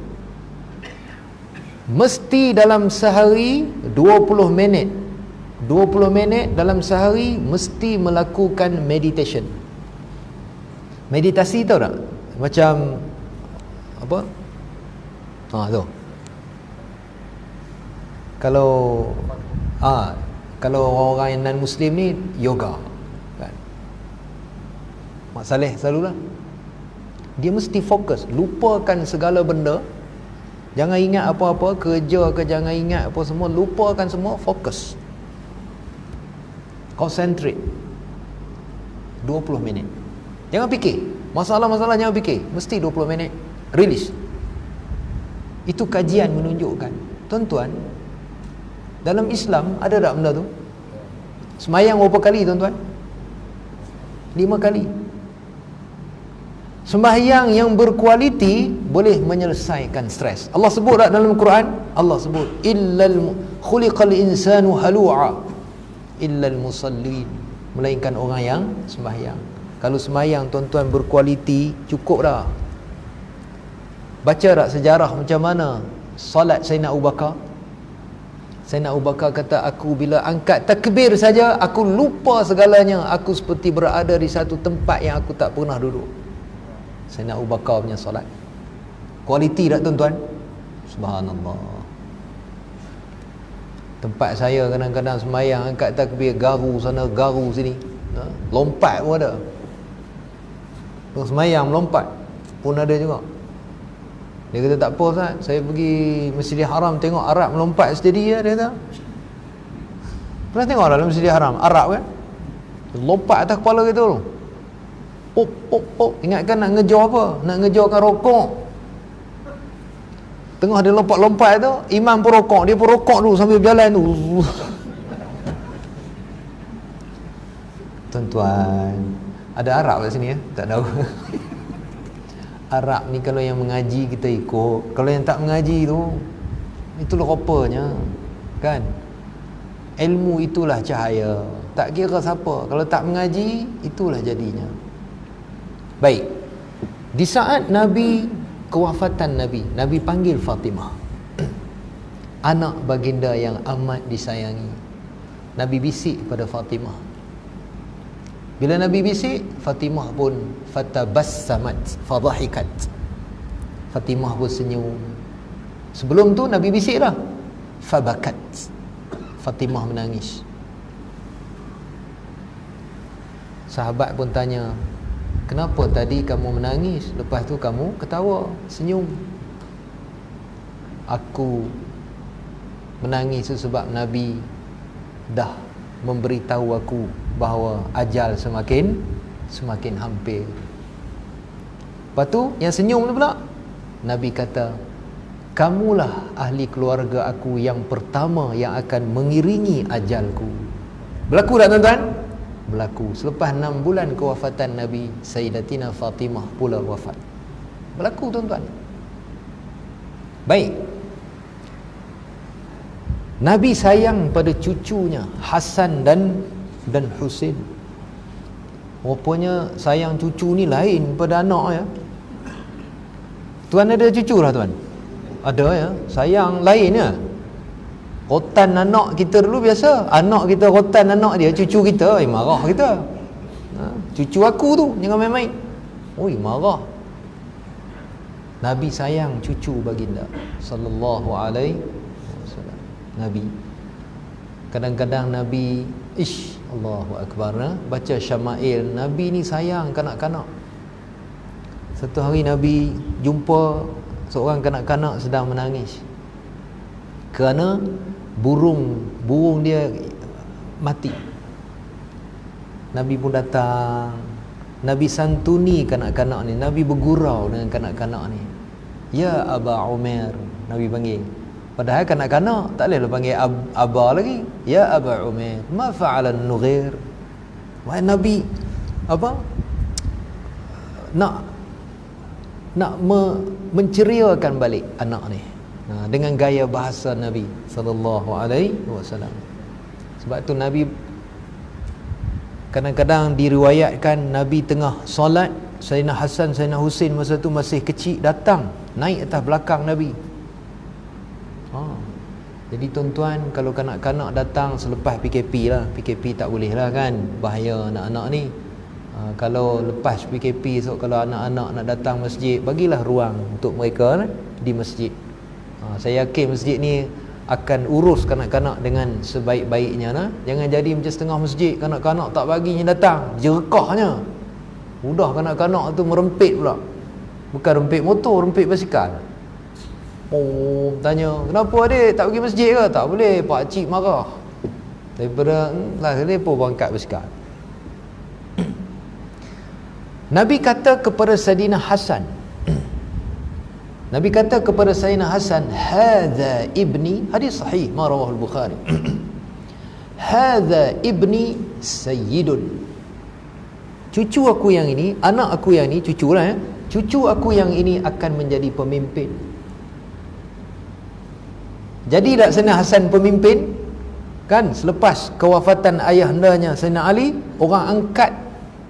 mesti dalam sehari 20 minit dalam sehari mesti melakukan meditation. Meditasi tahu tak? Macam apa? Tu. Kalau orang yang non muslim ni yoga. Mak Saleh selalulah, dia mesti fokus, lupakan segala benda, jangan ingat apa-apa, kerja ke jangan ingat apa semua, lupakan semua, fokus, concentrate 20 minit. Jangan fikir masalah-masalah, jangan fikir, mesti 20 minit release. Itu kajian menunjukkan. Tuan-tuan, dalam Islam ada tak benda tu? Semayang berapa kali tuan-tuan? 5 kali. Sembahyang yang berkualiti boleh menyelesaikan stres. Allah sebut tak dalam Quran? Allah sebut khuliqal insanu halu'a illal musallin, melainkan orang yang sembahyang. Kalau sembahyang tuan-tuan berkualiti, cukup dah. Baca tak sejarah macam mana solat Sayyidina Abu Bakar? Sayyidina Abu Bakar kata, aku bila angkat takbir saja, aku lupa segalanya. Aku seperti berada di satu tempat yang aku tak pernah duduk. Sayyidina Abu Bakar punya solat kualiti tak tuan-tuan? Subhanallah. Tempat saya kadang-kadang sembahyang, angkat takbir, garu sana, garu sini, lompat pun ada. Sembahyang melompat pun ada juga. Dia kata, tak apa Ustaz, saya pergi Masjidil Haram tengok Arab melompat steady ya, dia kata. Pernah tengok dalam Masjidil Haram Arab kan, lompat atas kepala kita tu, pop. Ingatkan nak ngejar apa? Nak ngejarkan rokok. Tengah dia lompat-lompat tu, imam pun rokok, dia pun rokok dulu sambil berjalan tu. Tuan-tuan, ada Arab kat sini ya? Tak tahu. Arab ni kalau yang mengaji kita ikut, kalau yang tak mengaji tu, itulah rupanya kan. Ilmu itulah cahaya, tak kira siapa, kalau tak mengaji, itulah jadinya. Baik, di saat kewafatan Nabi panggil Fatimah, anak baginda yang amat disayangi. Nabi bisik pada Fatimah, Bila Nabi bisik, Fatimah pun fatabassamat fadhahikat. Fatimah pun senyum. Sebelum tu Nabi bisik dah. Fabakat. Fatimah menangis. Sahabat pun tanya, kenapa tadi kamu menangis, lepas tu kamu ketawa, senyum? Aku menangis sebab Nabi dah memberitahu aku bahawa ajal semakin hampir. Lepas tu yang senyum tu pula, Nabi kata, kamulah ahli keluarga aku yang pertama yang akan mengiringi ajalku. Berlaku tak tuan-tuan? Berlaku. Selepas 6 bulan kewafatan Nabi, Sayyidatina Fatimah pula wafat. Berlaku tuan-tuan. Baik. Nabi sayang pada cucunya Hasan dan Husain. Rupanya sayang cucu ni lain pada anak ya. Tuan ada cucu lah tuan? Ada ya. Sayang lain ya. Rotan anak kita dulu biasa, anak kita rotan anak dia, cucu kita marah kita. Cucu aku tu jangan main-main. Oi, marah. Nabi sayang cucu baginda sallallahu alaihi wasallam. Nabi kadang-kadang Nabi Allahu akbar, baca syama'il, Nabi ni sayang kanak-kanak. Satu hari Nabi jumpa seorang kanak-kanak sedang menangis kerana burung dia mati. Nabi pun datang, Nabi santuni kanak-kanak ni, Nabi bergurau dengan kanak-kanak ni. Ya Aba Umair, Nabi panggil. Padahal kanak-kanak tak boleh panggil Aba lagi. Ya Aba Umair, ma fa'alan nughir. Wahai Nabi, apa? Nak menceriakan balik anak ni. Dengan gaya bahasa Nabi sallallahu alaihi wasallam. Sebab tu Nabi kadang-kadang diriwayatkan Nabi tengah solat, Sayyidina Hasan, Sayyidina Husain masa tu masih kecil, datang naik atas belakang Nabi. Jadi tuan-tuan, kalau kanak-kanak datang selepas PKP lah, PKP tak boleh lah kan, bahaya anak-anak ni. Kalau lepas PKP, so kalau anak-anak nak datang masjid, bagilah ruang untuk mereka di masjid. Saya yakin masjid ni akan urus kanak-kanak dengan sebaik-baiknya lah. Jangan jadi macam setengah masjid, kanak-kanak tak baginya datang, jerekahnya. Mudah kanak-kanak tu merempit pula. Bukan rempit motor, rempit basikal. Tanya, kenapa adik tak pergi masjid ke? Tak boleh, pakcik marah. Daripada lah lepo berangkat basikal. Nabi kata kepada Sayyidina Hasan, Nabi kata kepada Sayyidina Hasan, hadza ibni, hadis sahih ma rawahu al-Bukhari. Hadza ibni sayyidun. Cucu aku yang ini, anak aku yang ini, cucu lah ya. Cucu aku yang ini akan menjadi pemimpin. Jadi tak Sayyidina Hasan pemimpin? Kan selepas kewafatan ayahandanya Sayyidina Ali, orang angkat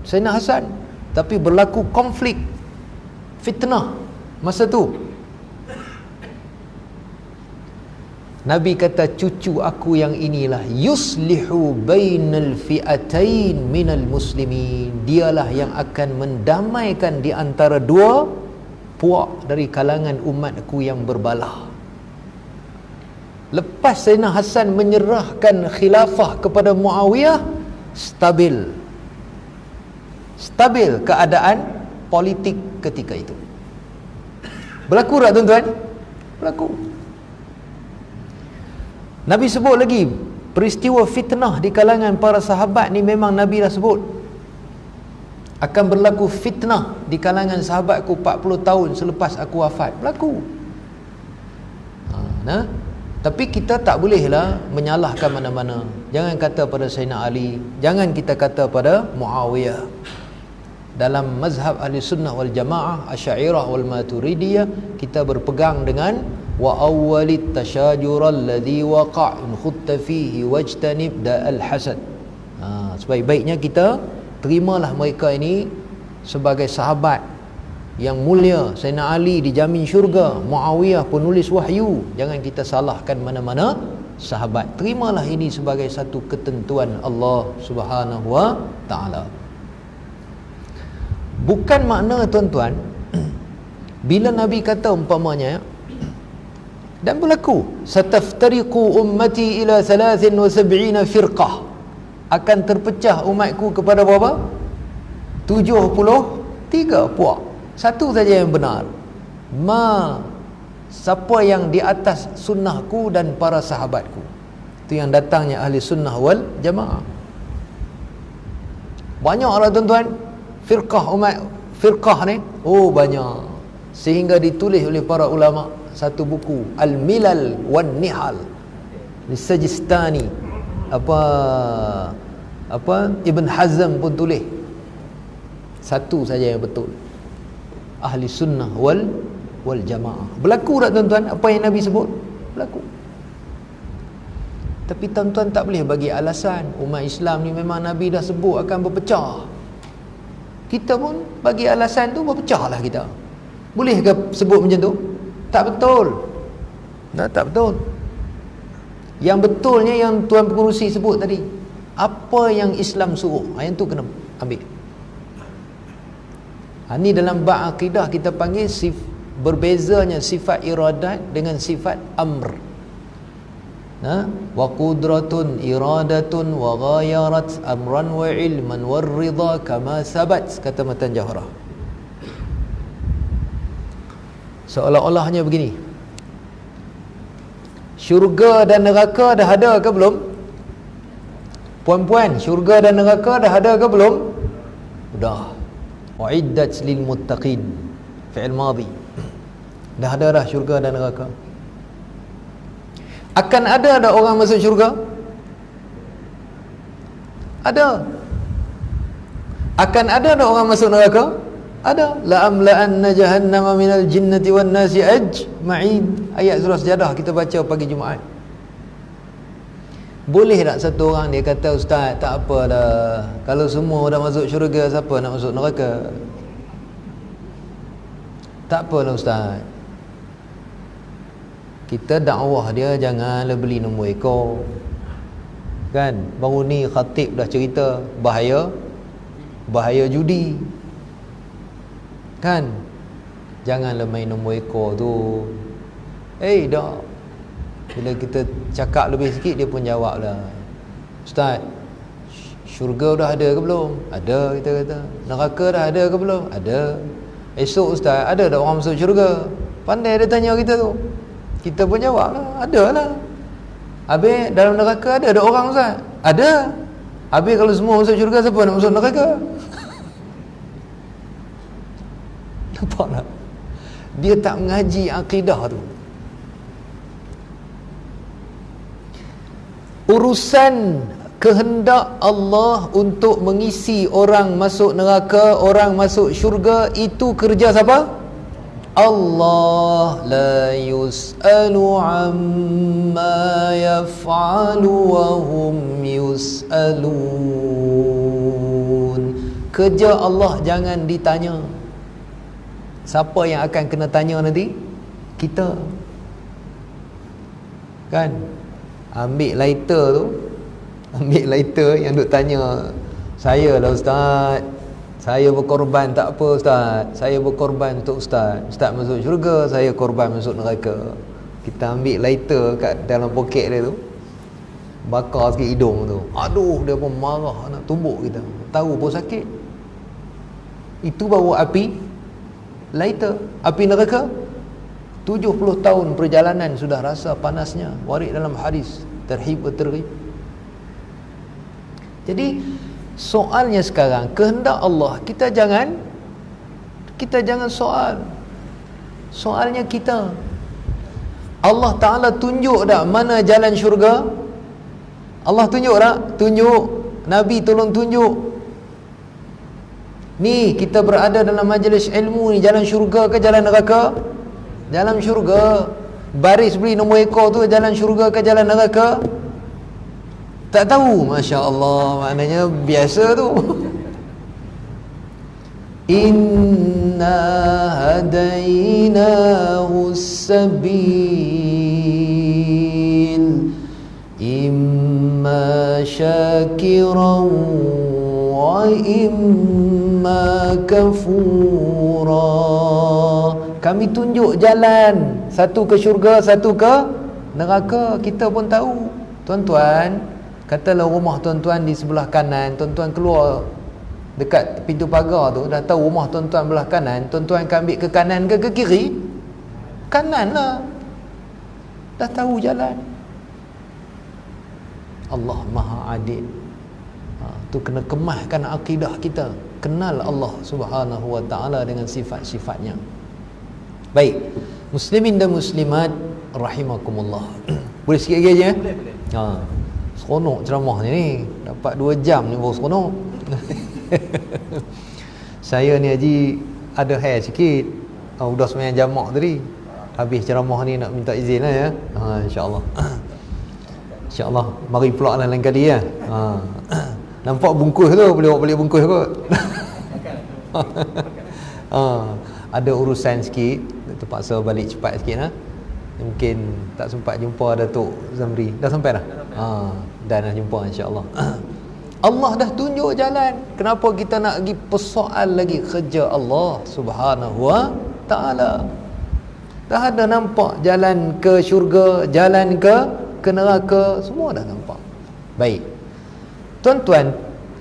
Sayyidina Hasan. Tapi berlaku konflik, fitnah masa tu. Nabi kata, cucu aku yang inilah yuslihu bainal fi'atain minal muslimin. Dialah yang akan mendamaikan di antara dua puak dari kalangan umatku yang berbalah. Lepas Sayyidina Hasan menyerahkan khilafah kepada Muawiyah, stabil keadaan politik ketika itu. Berlaku tak tuan-tuan? Berlaku. Nabi sebut lagi peristiwa fitnah di kalangan para sahabat ni, memang Nabi dah sebut akan berlaku fitnah di kalangan sahabatku 40 tahun selepas aku wafat. Berlaku. Tapi kita tak bolehlah menyalahkan mana-mana. Jangan kata pada Sayyidina Ali, jangan kita kata pada Muawiyah. Dalam mazhab ahli sunnah wal jamaah, Asy'ariyah wal Maturidiyah, kita berpegang dengan wa awwalit tasyajur alladhi waqa' in khutta fihi wajtanib da'al hasad. Sebaik-baiknya kita terimalah mereka ini sebagai sahabat yang mulia. Sayyidina Ali dijamin syurga, Muawiyah penulis wahyu. Jangan kita salahkan mana-mana sahabat. Terimalah ini sebagai satu ketentuan Allah Subhanahu wa taala. Bukan makna tuan-tuan bila Nabi kata umpamanya, dan berlaku, sataftariqu ummati ila 73 firqah, akan terpecah umatku kepada berapa? 73 puak. Satu saja yang benar. Siapa yang di atas sunnahku dan para sahabatku. Itu yang datangnya ahli sunnah wal jamaah. Banyaklah tuan-tuan firqah ni. Oh, banyak. Sehingga ditulis oleh para ulama satu buku, Al-Milal wan Nihal Lisajistani. Ibn Hazm pun tulis. Satu saja yang betul, ahli sunnah wal jamaah. Berlaku tak tuan-tuan apa yang Nabi sebut? Berlaku. Tapi tuan-tuan tak boleh bagi alasan umat Islam ni memang Nabi dah sebut akan berpecah. Kita pun bagi alasan tu, berpecahlah kita. Boleh ke sebut macam tu? Tak betul. Tak betul. Yang betulnya yang Tuan Pengerusi sebut tadi, apa yang Islam suruh, yang tu kena ambil. Ini dalam bab akidah kita panggil berbezanya sifat iradat dengan sifat amr. Wa qudratun iradatun wa ghayarat amran wa ilman wa ridha kama sabat, kata Matan Jahrah. Seolah-olahnya begini, syurga dan neraka dah ada ke belum? Puan-puan, syurga dan neraka dah ada ke belum? Dah. Uiddat lil muttaqin, fi'il madhi. Dah ada dah syurga dan neraka. Akan ada orang masuk syurga? Ada. Akan ada orang masuk neraka? Ada. La amla'anna jahannama minal jinnati wan nasi ajma'in. Ayat surah Sajadah kita baca pagi Jumaat. Boleh tak satu orang dia kata, Ustaz, tak apa dah, kalau semua dah masuk syurga, siapa nak masuk neraka? Tak apalah Ustaz, kita dakwah dia janganlah beli nombor ekor. Kan? Baru ni khatib dah cerita bahaya judi. Kan? Janganlah main nombor ekor tu. Dah. Bila kita cakap lebih sikit, dia pun jawab lah, Ustaz, syurga dah ada ke belum? Ada, kita kata. Neraka dah ada ke belum? Ada. Esok Ustaz, ada tak orang masuk syurga? Pandai dia tanya kita tu. Kita pun jawab lah, ada lah. Habis dalam neraka ada orang Ustaz? Ada. Habis kalau semua masuk syurga, siapa nak masuk neraka? Nampak tak? Dia tak mengaji akidah tu. Urusan kehendak Allah untuk mengisi orang masuk neraka, orang masuk syurga, itu kerja siapa? Allah. La yus'alu amma yaf'alu wa hum yus'alun. Kerja Allah jangan ditanya. Siapa yang akan kena tanya nanti? Kita. Kan? Ambil lighter yang duk tanya, saya lah Ustaz, saya berkorban, tak apa Ustaz, saya berkorban untuk Ustaz masuk syurga, saya korban masuk neraka. Kita ambil lighter kat dalam poket dia tu, bakar sikit hidung tu, aduh, dia pun marah nak tumbuk kita, tahu pun sakit. Itu baru api lighter. Api neraka 70 tahun perjalanan sudah rasa panasnya. Warid dalam hadis Tarhib wa Targhib. Jadi soalnya sekarang, kehendak Allah kita jangan soal. Soalnya kita, Allah Ta'ala tunjuk tak mana jalan syurga? Allah tunjuk tak? Tunjuk. Nabi tolong tunjuk. Ni kita berada dalam majlis ilmu ni, jalan syurga ke jalan neraka? Jalan syurga. Baris beli nombor ekor tu jalan syurga ke jalan neraka? Tak tahu. Masya Allah, maknanya biasa tu. Inna hadainahu sabil imma syakiran wa imma kafura. Kami tunjuk jalan, satu ke syurga, satu ke neraka. Kita pun tahu. Tuan-tuan, katalah rumah tuan-tuan di sebelah kanan, tuan-tuan keluar dekat pintu pagar tu, dah tahu rumah tuan-tuan belah kanan, tuan-tuan akan ambil ke kanan ke kiri? Kanan lah. Dah tahu jalan. Allah Maha Adil. Tu kena kemahkan akidah kita, kenal Allah Subhanahu wa taala dengan sifat-sifatnya. Baik, muslimin dan muslimat rahimakumullah. Boleh sikit lagi aja? Boleh. Seronok ceramah ni, dapat 2 jam ni baru seronok. Saya ni Haji ada hair sikit. Udah sembahyang jamak tadi. Habis ceramah ni nak minta izin lah ya. InsyaAllah. InsyaAllah. Mari pula lah lain kali ya. Nampak bungkus tu, boleh bawa balik bungkus kot. Ada urusan sikit, terpaksa balik cepat sikit lah. Mungkin tak sempat jumpa Datuk Zamri. Dah sampai dah? Dah nak jumpa insyaAllah. Allah dah tunjuk jalan. Kenapa kita nak pergi persoal lagi kerja Allah Subhanahu wa ta'ala? Dah ada nampak jalan ke syurga, jalan ke neraka, semua dah nampak. Baik. Tuan-tuan,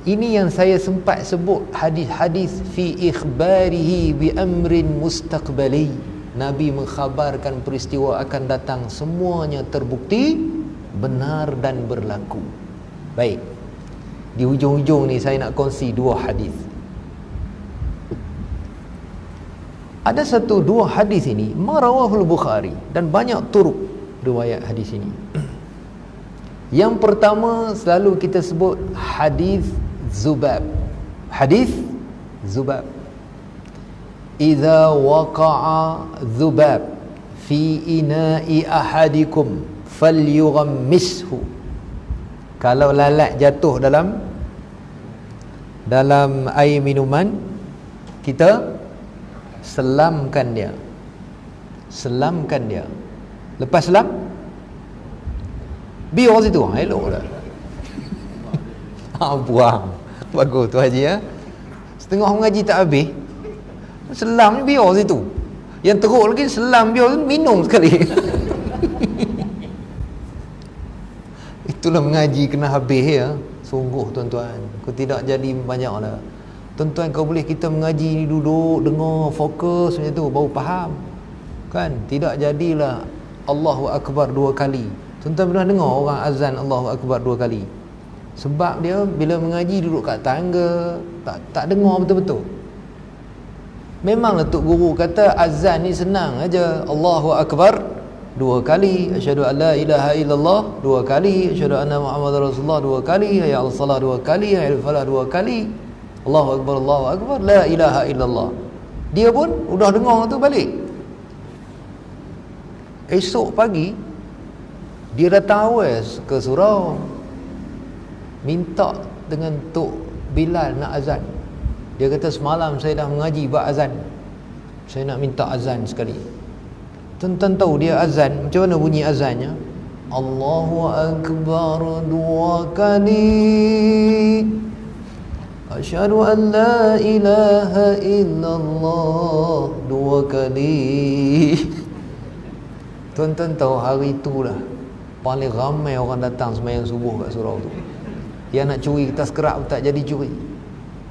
ini yang saya sempat sebut hadis-hadis fi ikhbarihi bi amrin mustaqbali. Nabi mengkhabarkan peristiwa akan datang, semuanya terbukti benar dan berlaku. Baik. Di hujung-hujung ni saya nak kongsi 2 hadis. Ada 2 hadis ini marawahul Bukhari dan banyak turuk riwayat hadis ini. Yang pertama selalu kita sebut hadis Zubab. Hadis Zubab. Idza waqa'a dzubab fi ina'i ahadikum falyughammishu. Kalau lalat jatuh dalam air minuman, kita selamkan dia. Selamkan dia. Lepas selam, biar situ. Elok dah. Buang. Bagus tu Haji ya. Setengah mengaji tak habis, selam ni biar situ. Yang teruk lagi, selam biar minum sekali. Itulah mengaji kena habis ya. Sungguh tuan-tuan, kau tidak jadi banyak lah. Tuan-tuan, kau boleh kita mengaji ni duduk, dengar, fokus macam tu, baru faham. Kan? Tidak jadilah Allahu Akbar 2 kali. Tuan-tuan pernah dengar orang azan Allahu Akbar 2 kali? Sebab dia bila mengaji duduk kat tangga, tak dengar betul-betul. Memanglah Tok Guru kata azan ni senang aja. Allahu Akbar 2 kali, asyhadu an la ilaha illallah 2 kali, asyhadu anna Muhammadar Rasulullah 2 kali, hayya 'alas salah 2 kali, hayya 'alal falah 2 kali. Allahu Akbar, la ilaha illallah. Dia pun udah dengar tu balik. Esok pagi dia datang awal ke surau, minta dengan Tok Bilal nak azan. Dia kata semalam saya dah mengaji bab azan, saya nak minta azan sekali. Tuan-tuan tahu dia azan macam mana bunyi azannya? Allahu Akbar 2 kali, asyhadu an la ilaha illallah 2 kali. Tuan-tuan tahu hari itulah paling ramai orang datang sembahyang subuh kat surau tu. Dia nak curi kertas kerak pun tak jadi curi.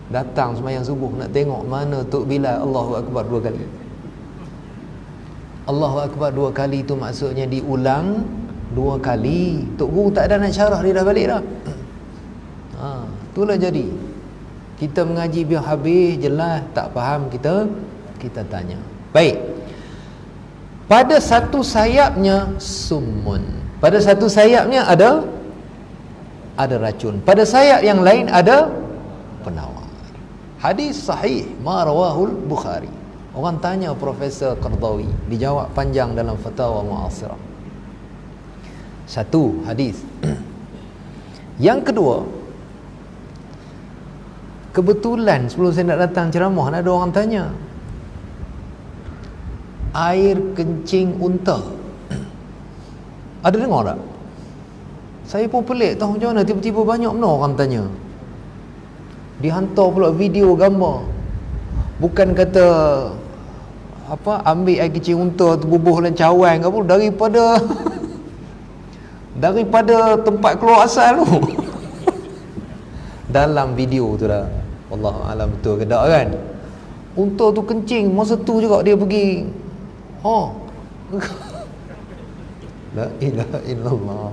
Datang sembahyang subuh nak tengok mana Tok Bilal Allahu Akbar 2 kali. Allahu Akbar 2 kali tu maksudnya diulang 2 kali. Tok Guru tak ada nak syarah, dia dah balik dah. Itulah jadi. Kita mengaji biar habis jelas, tak faham kita tanya. Baik. Pada satu sayapnya summun. Pada satu sayapnya ada racun. Pada sayap yang lain ada penawar. Hadis sahih ma rawahul Bukhari. Orang tanya Profesor Qardawi, dijawab panjang dalam Fatwa Mu'asirah. 1 hadis. Yang kedua, kebetulan sebelum saya nak datang ceramah ada orang tanya, air kencing unta ada dengar tak? Saya pun pelik tahu macam mana tiba-tiba banyak benar orang tanya. Dihantar pula video gambar. Bukan kata apa, ambil air kecil unta tu bubuh dalam cawan ke apa, daripada tempat keluar asal tu. Dalam video tu dah, wallahu alam betul ke tak kan. Unta tu kencing, masa tu juga dia pergi. La ilaha illallah.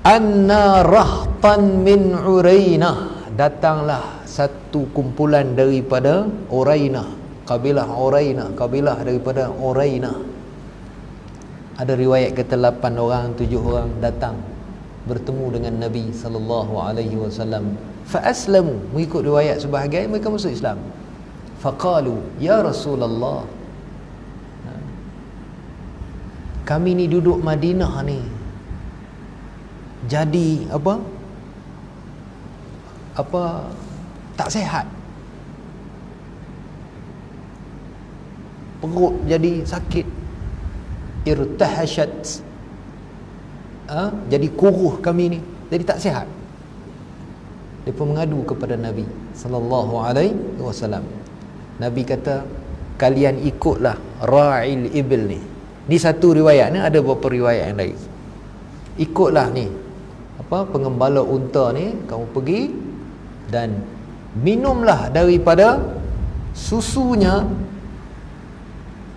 Anna rahtan min Urainah, datanglah satu kumpulan daripada Urainah, kabilah Urainah, kabilah daripada Urainah. Ada riwayat kata 8 orang, 7 orang datang bertemu dengan Nabi sallallahu alaihi wasallam. Fa aslamu, mengikut riwayat sebahagian mereka masuk Islam. Faqalu ya Rasulullah, kami ni duduk Madinah ni jadi apa tak sihat, perut jadi sakit, irtahashat, jadi kuruh kami ni, jadi tak sihat. Dia pun mengadu kepada Nabi sallallahu alaihi wasallam. Nabi kata, kalian ikutlah ra'il ibil ni. Ni satu riwayat ni, ada beberapa riwayat yang lain. Ikutlah ni pengembala unta ni, kamu pergi dan minumlah daripada susunya,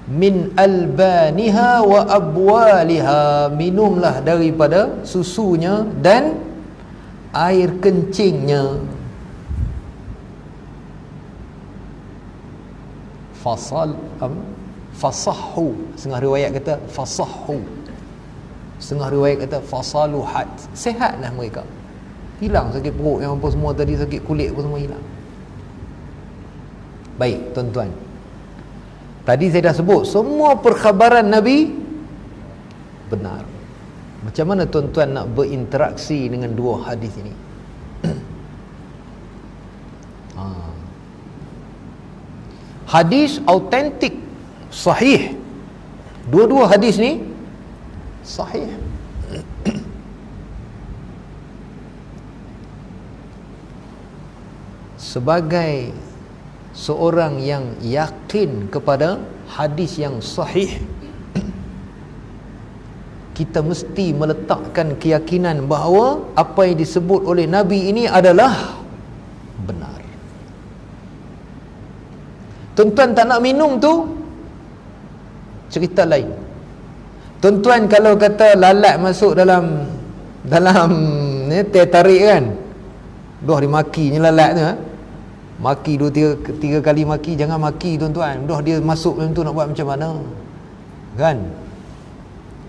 min albaniha wa abwaliha, minumlah daripada susunya dan air kencingnya. Fasahhu, setengah riwayat kata fasahhu, setengah riwayat kata fasaluhat, sihatlah mereka, hilang sakit perut yang apa semua tadi, sakit kulit apa semua hilang. Baik tuan-tuan, tadi saya dah sebut semua perkhabaran Nabi benar. Macam mana tuan-tuan nak berinteraksi dengan dua hadis ini? Hadis autentik, sahih. Dua-dua hadis ni sahih. Sebagai seorang yang yakin kepada hadis yang sahih, kita mesti meletakkan keyakinan bahawa apa yang disebut oleh Nabi ini adalah benar. Tuan-tuan tak nak minum tu cerita lain. Tuan-tuan kalau kata lalat masuk dalam teh tarik kan, dah dimakinya lalat tu, maki 2-3 kali maki, jangan maki tuan-tuan. Dah dia masuk macam tu, nak buat macam mana kan?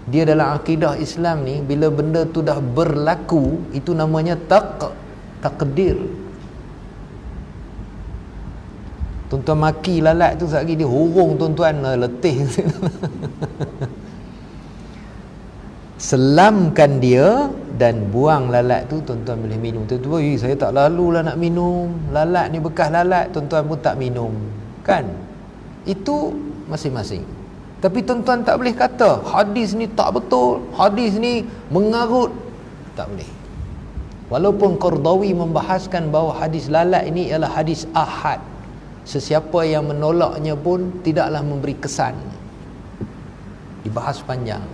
Dia dalam akidah Islam ni, bila benda tu dah berlaku, itu namanya takdir. Tuan-tuan maki lalat tu, sekali dia hurung tuan-tuan, letih. Selamkan dia dan buang lalat tu, tuan-tuan boleh minum. Tuan-tuan, saya tak lalulah nak minum lalat ni, bekas lalat, tuan-tuan pun tak minum kan? Itu masing-masing. Tapi tuan-tuan tak boleh kata hadis ni tak betul, hadis ni mengarut, tak boleh. Walaupun Qardawi membahaskan bahawa hadis lalat ini ialah hadis ahad, sesiapa yang menolaknya pun tidaklah memberi kesan, dibahas panjang.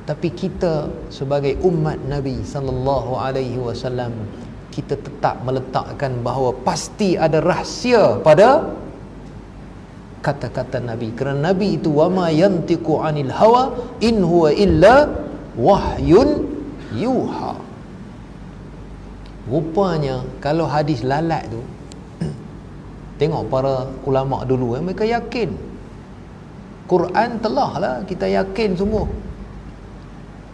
Tapi kita sebagai umat Nabi sallallahu alaihi wasallam, kita tetap meletakkan bahawa pasti ada rahsia pada kata-kata Nabi, kerana Nabi itu wama yantiqu anil hawa in huwa illa wahyun yuha. Rupanya kalau hadis lalat tu, tengok para ulama dulu, mereka yakin Quran telah lah, kita yakin semua.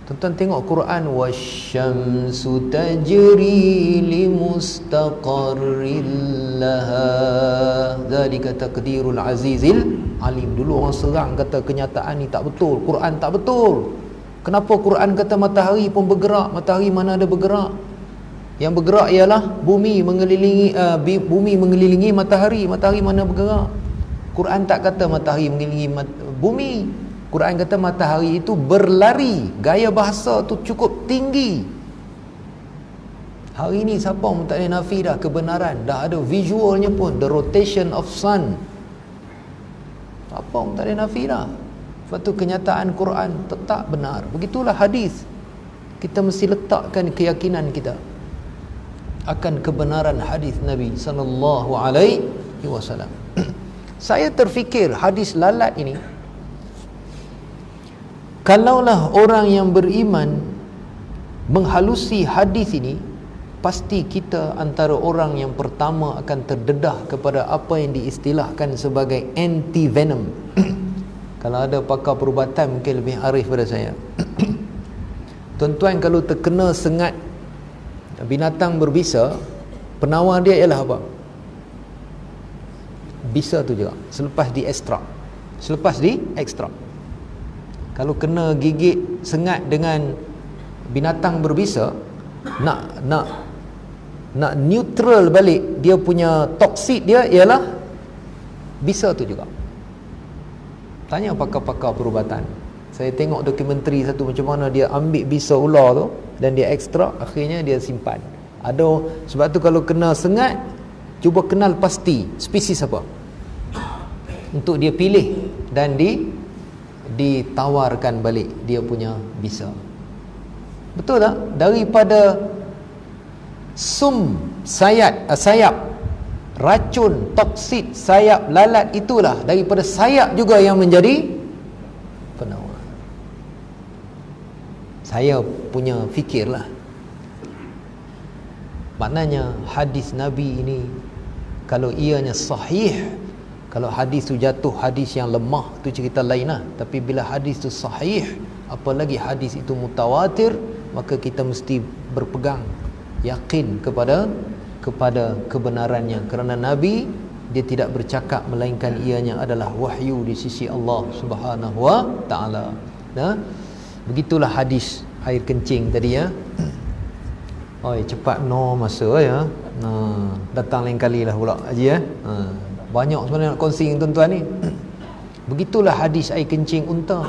Tuan-tuan tengok Quran, wasyamsu tajri limustaqarril laha dzalika taqdirul azizil alim. Dulu orang serang kata kenyataan ni tak betul, Quran tak betul. Kenapa Quran kata matahari pun bergerak? Matahari mana ada bergerak? Yang bergerak ialah bumi mengelilingi matahari. Matahari mana bergerak? Quran tak kata matahari mengelilingi bumi. Quran kata matahari itu berlari. Gaya bahasa tu cukup tinggi. Hari ni siapa pun tak boleh nafi dah kebenaran. Dah ada visualnya pun, the rotation of sun. Siapa pun tak boleh nafi dah. Sebab tu kenyataan Quran tetap benar. Begitulah hadis. Kita mesti letakkan keyakinan kita akan kebenaran hadis Nabi sallallahu alaihi wasallam. Saya terfikir hadis lalat ini, kalaulah orang yang beriman menghalusi hadis ini, pasti kita antara orang yang pertama akan terdedah kepada apa yang diistilahkan sebagai anti-venom. Kalau ada pakar perubatan mungkin lebih arif pada saya. Tuan-tuan, kalau terkena sengat binatang berbisa, penawar dia ialah apa? Bisa tu juga, selepas diekstrak. Kalau kena gigit sengat dengan binatang berbisa, nak neutral balik dia punya toksik dia ialah bisa tu juga. Tanya pakar-pakar perubatan. Saya tengok dokumentari satu macam mana dia ambil bisa ular tu dan dia ekstrak, akhirnya dia simpan. Ada, sebab tu kalau kena sengat, cuba kenal pasti spesies apa untuk dia pilih dan ditawarkan balik dia punya bisa. Betul tak? Daripada sayap racun toksik sayap lalat itulah, daripada sayap juga yang menjadi penawar. Saya punya fikirlah, maknanya hadis Nabi ini kalau ianya sahih, kalau hadis tu jatuh hadis yang lemah tu cerita lain lah, tapi bila hadis tu sahih, apalagi hadis itu mutawatir, maka kita mesti berpegang yakin kepada kebenarannya, kerana Nabi dia tidak bercakap melainkan ianya adalah wahyu di sisi Allah Subhanahu wa taala. Nah, begitulah hadis air kencing tadi ya. Oi, cepat no masa ya. Datang lain kali lah pula Haji ya. Banyak sebenarnya nak kongsi dengan tuan-tuan ni. Begitulah hadis air kencing unta.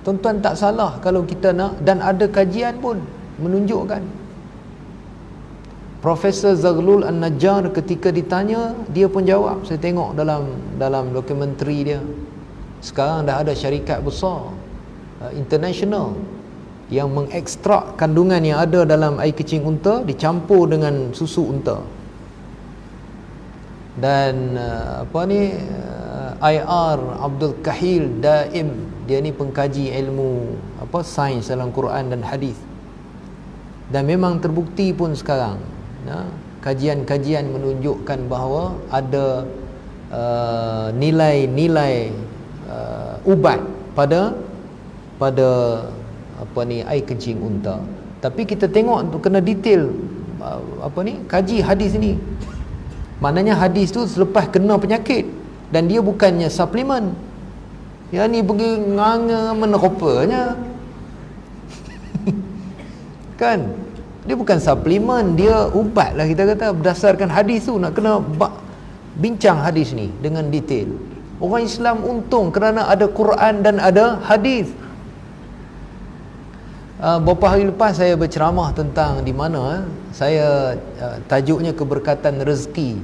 Tuan-tuan tak salah kalau kita nak, dan ada kajian pun menunjukkan. Profesor Zaghlul An-Najjar ketika ditanya, dia pun jawab. Saya tengok dalam dokumentari dia. Sekarang dah ada syarikat besar international yang mengekstrak kandungan yang ada dalam air kencing unta, dicampur dengan susu unta. Dan IR Abdul Kahil Daim, dia ni pengkaji ilmu sains dalam Quran dan hadis. Dan memang terbukti pun sekarang, kajian-kajian menunjukkan bahawa ada nilai-nilai ubat pada air kencing unta. Tapi kita tengok untuk kena detail kaji hadis ni. Maknanya hadis tu selepas kena penyakit, dan dia bukannya suplemen. Ya ni pergi nganga menerupanya. Kan? Dia bukan suplemen, dia ubat lah kita kata, berdasarkan hadis tu. Nak kena bincang hadis ni dengan detail. Orang Islam untung kerana ada Quran dan ada hadis. Beberapa hari lepas saya berceramah tentang di mana saya tajuknya keberkatan rezeki.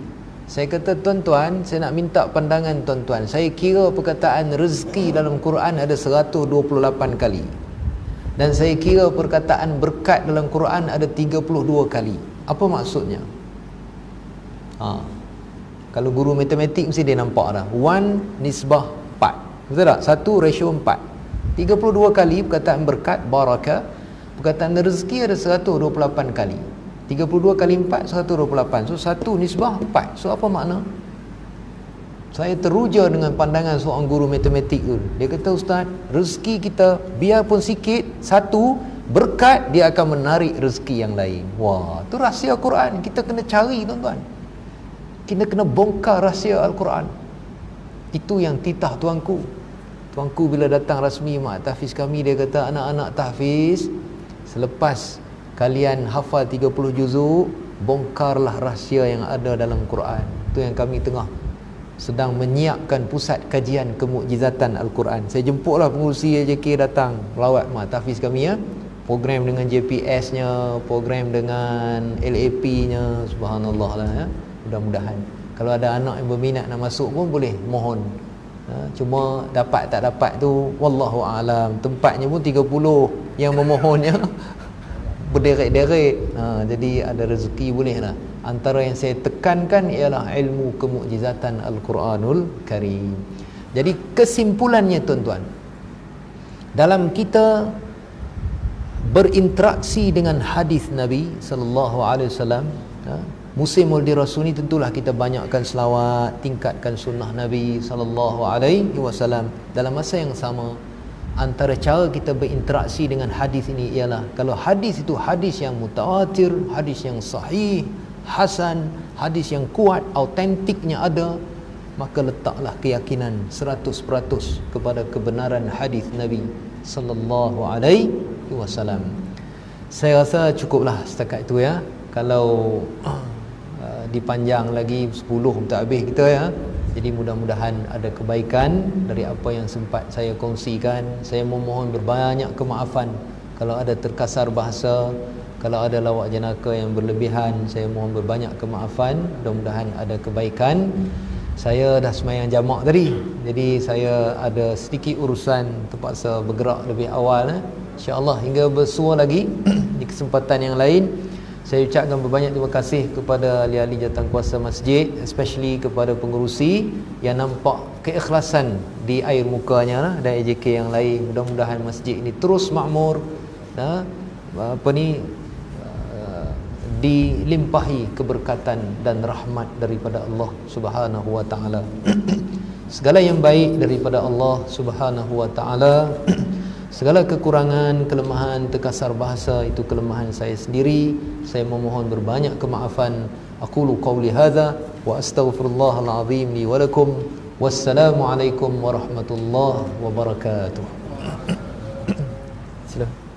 Saya kata, tuan-tuan, saya nak minta pandangan tuan-tuan. Saya kira perkataan rezeki dalam Quran ada 128 kali. Dan saya kira perkataan berkat dalam Quran ada 32 kali. Apa maksudnya? Kalau guru matematik mesti dia nampak dah. 1 nisbah 4. Betul tak? 1:4. 32 kali perkataan berkat, barakah. Perkataan rezeki ada 128 kali. 32 kali 4, 128. So 1 nisbah 4. So apa makna? Saya teruja dengan pandangan seorang guru matematik tu. Dia kata, ustaz, rezeki kita biarpun sikit, 1 berkat, dia akan menarik rezeki yang lain. Wah, tu rahsia Quran. Kita kena cari, tuan-tuan. Kita kena bongkar rahsia Al-Quran. Itu yang titah tuanku. Tuanku bila datang rasmi mak tahfiz kami, dia kata, anak-anak tahfiz, selepas kalian hafal 30 juzuk, bongkarlah rahsia yang ada dalam Quran. Itu yang kami tengah sedang menyiapkan pusat kajian kemukjizatan Al-Quran. Saya jemputlah pengurusi AJK datang melawat mak tahfiz kami ya. program dengan JPS-nya, program dengan LAP-nya, subhanallah lah ya. Mudah-mudahan kalau ada anak yang berminat nak masuk pun boleh, mohon. Cuma dapat tak dapat tu wallahu alam. Tempatnya pun 30 yang memohonnya berderet-deret. Jadi ada rezeki boleh lah. Antara yang saya tekankan ialah ilmu kemukjizatan Al-Quranul Karim. Jadi kesimpulannya tuan-tuan, dalam kita berinteraksi dengan hadis Nabi sallallahu alaihi wasallam, musim Maulid Rasul ni tentulah kita banyakkan selawat, tingkatkan sunnah Nabi sallallahu alaihi wasallam. Dalam masa yang sama, antara cara kita berinteraksi dengan hadis ini ialah, kalau hadis itu hadis yang mutawatir, hadis yang sahih, hasan, hadis yang kuat, autentiknya ada, maka letaklah keyakinan 100% kepada kebenaran hadis Nabi sallallahu alaihi wasallam. Saya rasa cukuplah setakat itu ya. Kalau dipanjang lagi 10 tak habis kita ya. Jadi mudah-mudahan ada kebaikan dari apa yang sempat saya kongsikan. Saya memohon berbanyak kemaafan kalau ada terkasar bahasa, kalau ada lawak jenaka yang berlebihan, saya mohon berbanyak kemaafan. Mudah-mudahan ada kebaikan. Saya dah semayang jamak tadi, jadi saya ada sedikit urusan, terpaksa bergerak lebih awal. InsyaAllah hingga bersua lagi di kesempatan yang lain. Saya ucapkan berbanyak terima kasih kepada ahli-ahli jawatankuasa masjid, especially kepada pengerusi yang nampak keikhlasan di air mukanya dan AJK yang lain. Mudah-mudahan masjid ini terus makmur, dilimpahi keberkatan dan rahmat daripada Allah Subhanahu wa taala. Segala yang baik daripada Allah Subhanahu wa taala. Segala kekurangan, kelemahan, terkasar bahasa itu kelemahan saya sendiri. Saya memohon berbanyak kemaafan. Aqulu qawli hadza wa astaghfirullahal azim li wa lakum. Wassalamualaikum warahmatullahi wabarakatuh. Silakan.